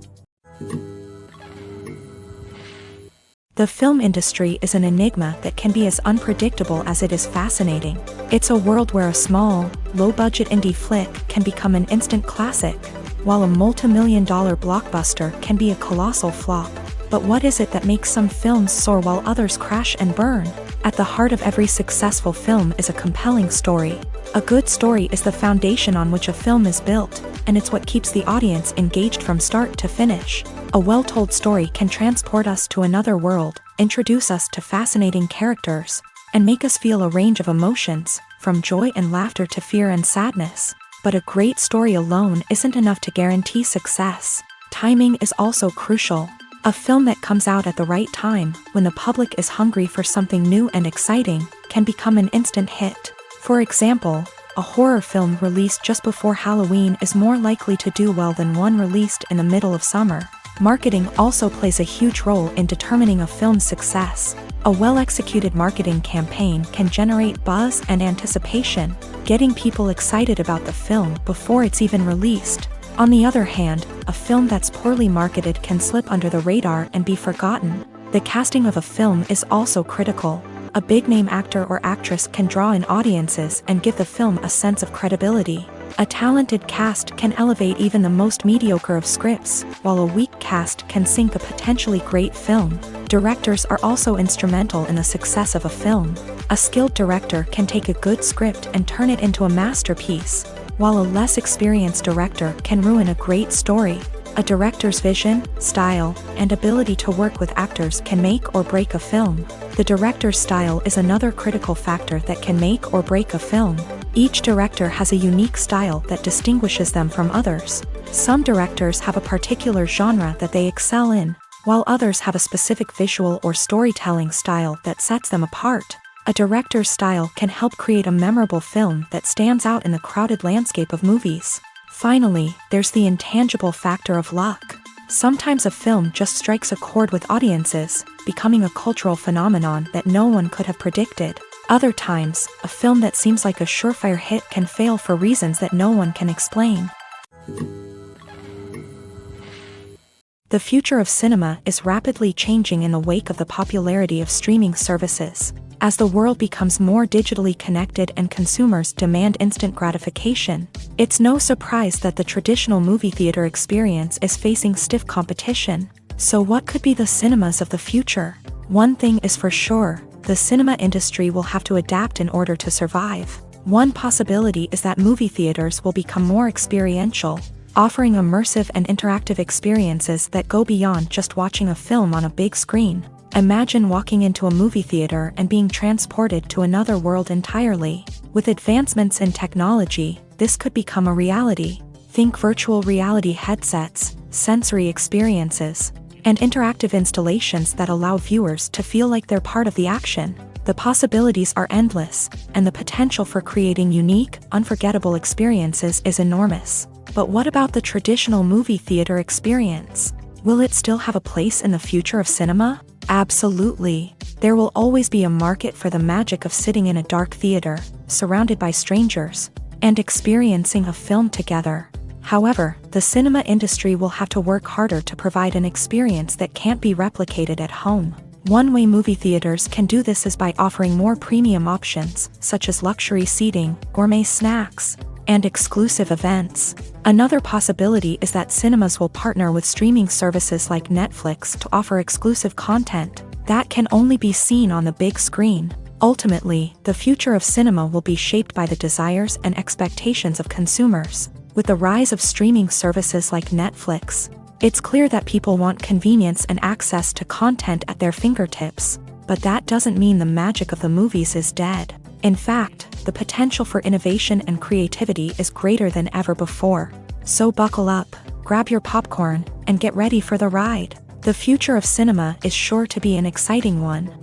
The film industry is an enigma that can be as unpredictable as it is fascinating. It's a world where a small, low-budget indie flick can become an instant classic, while a multi-million-dollar blockbuster can be a colossal flop. But what is it that makes some films soar while others crash and burn? At the heart of every successful film is a compelling story. A good story is the foundation on which a film is built, and it's what keeps the audience engaged from start to finish. A well-told story can transport us to another world, introduce us to fascinating characters, and make us feel a range of emotions, from joy and laughter to fear and sadness. But a great story alone isn't enough to guarantee success. Timing is also crucial. A film that comes out at the right time, when the public is hungry for something new and exciting, can become an instant hit. For example, a horror film released just before Halloween is more likely to do well than one released in the middle of summer. Marketing also plays a huge role in determining a film's success. A well-executed marketing campaign can generate buzz and anticipation, getting people excited about the film before it's even released. On the other hand, a film that's poorly marketed can slip under the radar and be forgotten. The casting of a film is also critical. A big-name actor or actress can draw in audiences and give the film a sense of credibility. A talented cast can elevate even the most mediocre of scripts, while a weak cast can sink a potentially great film. Directors are also instrumental in the success of a film. A skilled director can take a good script and turn it into a masterpiece, while a less experienced director can ruin a great story. A director's vision, style, and ability to work with actors can make or break a film. The director's style is another critical factor that can make or break a film. Each director has a unique style that distinguishes them from others. Some directors have a particular genre that they excel in, while others have a specific visual or storytelling style that sets them apart. A director's style can help create a memorable film that stands out in the crowded landscape of movies. Finally, there's the intangible factor of luck. Sometimes a film just strikes a chord with audiences, becoming a cultural phenomenon that no one could have predicted. Other times, a film that seems like a surefire hit can fail for reasons that no one can explain. The future of cinema is rapidly changing in the wake of the popularity of streaming services. As the world becomes more digitally connected and consumers demand instant gratification, it's no surprise that the traditional movie theater experience is facing stiff competition. So what could be the cinemas of the future? One thing is for sure, the cinema industry will have to adapt in order to survive. One possibility is that movie theaters will become more experiential, offering immersive and interactive experiences that go beyond just watching a film on a big screen. Imagine walking into a movie theater and being transported to another world entirely. With advancements in technology, this could become a reality. Think virtual reality headsets, sensory experiences, and interactive installations that allow viewers to feel like they're part of the action. The possibilities are endless, and the potential for creating unique, unforgettable experiences is enormous. But what about the traditional movie theater experience? Will it still have a place in the future of cinema? Absolutely. There will always be a market for the magic of sitting in a dark theater, surrounded by strangers, and experiencing a film together. However, the cinema industry will have to work harder to provide an experience that can't be replicated at home. One way movie theaters can do this is by offering more premium options, such as luxury seating, gourmet snacks, and exclusive events. Another possibility is that cinemas will partner with streaming services like Netflix to offer exclusive content that can only be seen on the big screen. Ultimately, the future of cinema will be shaped by the desires and expectations of consumers. With the rise of streaming services like Netflix, it's clear that people want convenience and access to content at their fingertips. But that doesn't mean the magic of the movies is dead. In fact, the potential for innovation and creativity is greater than ever before. So buckle up, grab your popcorn, and get ready for the ride. The future of cinema is sure to be an exciting one.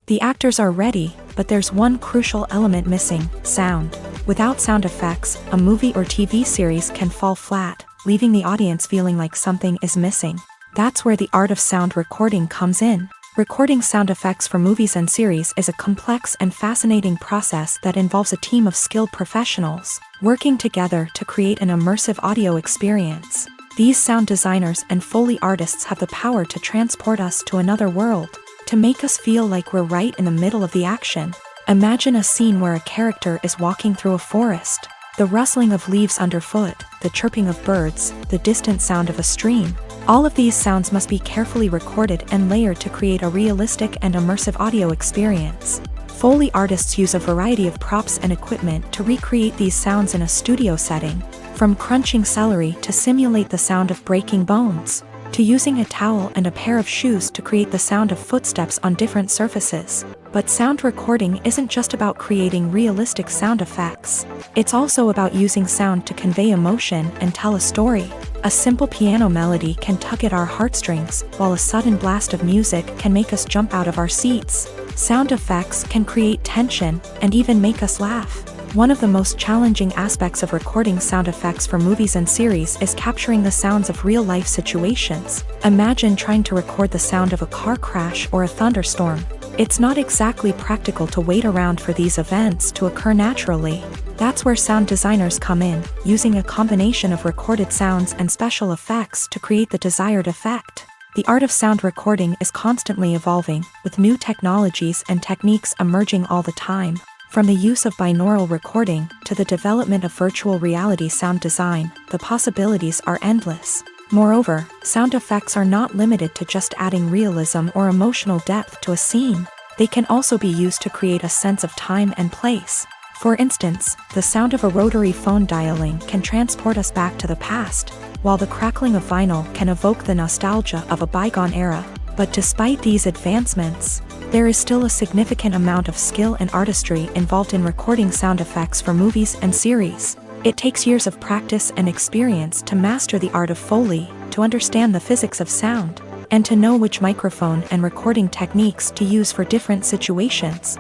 The actors are ready, but there's one crucial element missing: sound. Without sound effects, a movie or TV series can fall flat, leaving the audience feeling like something is missing. That's where the art of sound recording comes in. Recording sound effects for movies and series is a complex and fascinating process that involves a team of skilled professionals working together to create an immersive audio experience. These sound designers and Foley artists have the power to transport us to another world, to make us feel like we're right in the middle of the action. Imagine a scene where a character is walking through a forest. The rustling of leaves underfoot, the chirping of birds, the distant sound of a stream. All of these sounds must be carefully recorded and layered to create a realistic and immersive audio experience. Foley artists use a variety of props and equipment to recreate these sounds in a studio setting, from crunching celery to simulate the sound of breaking bones, to using a towel and a pair of shoes to create the sound of footsteps on different surfaces. But sound recording isn't just about creating realistic sound effects. It's also about using sound to convey emotion and tell a story. A simple piano melody can tug at our heartstrings, while a sudden blast of music can make us jump out of our seats. Sound effects can create tension and even make us laugh. One of the most challenging aspects of recording sound effects for movies and series is capturing the sounds of real-life situations. Imagine trying to record the sound of a car crash or a thunderstorm. It's not exactly practical to wait around for these events to occur naturally. That's where sound designers come in, using a combination of recorded sounds and special effects to create the desired effect. The art of sound recording is constantly evolving, with new technologies and techniques emerging all the time. From the use of binaural recording to the development of virtual reality sound design, the possibilities are endless. Moreover, sound effects are not limited to just adding realism or emotional depth to a scene. They can also be used to create a sense of time and place. For instance, the sound of a rotary phone dialing can transport us back to the past, while the crackling of vinyl can evoke the nostalgia of a bygone era. But despite these advancements, there is still a significant amount of skill and artistry involved in recording sound effects for movies and series. It takes years of practice and experience to master the art of Foley, to understand the physics of sound, and to know which microphone and recording techniques to use for different situations.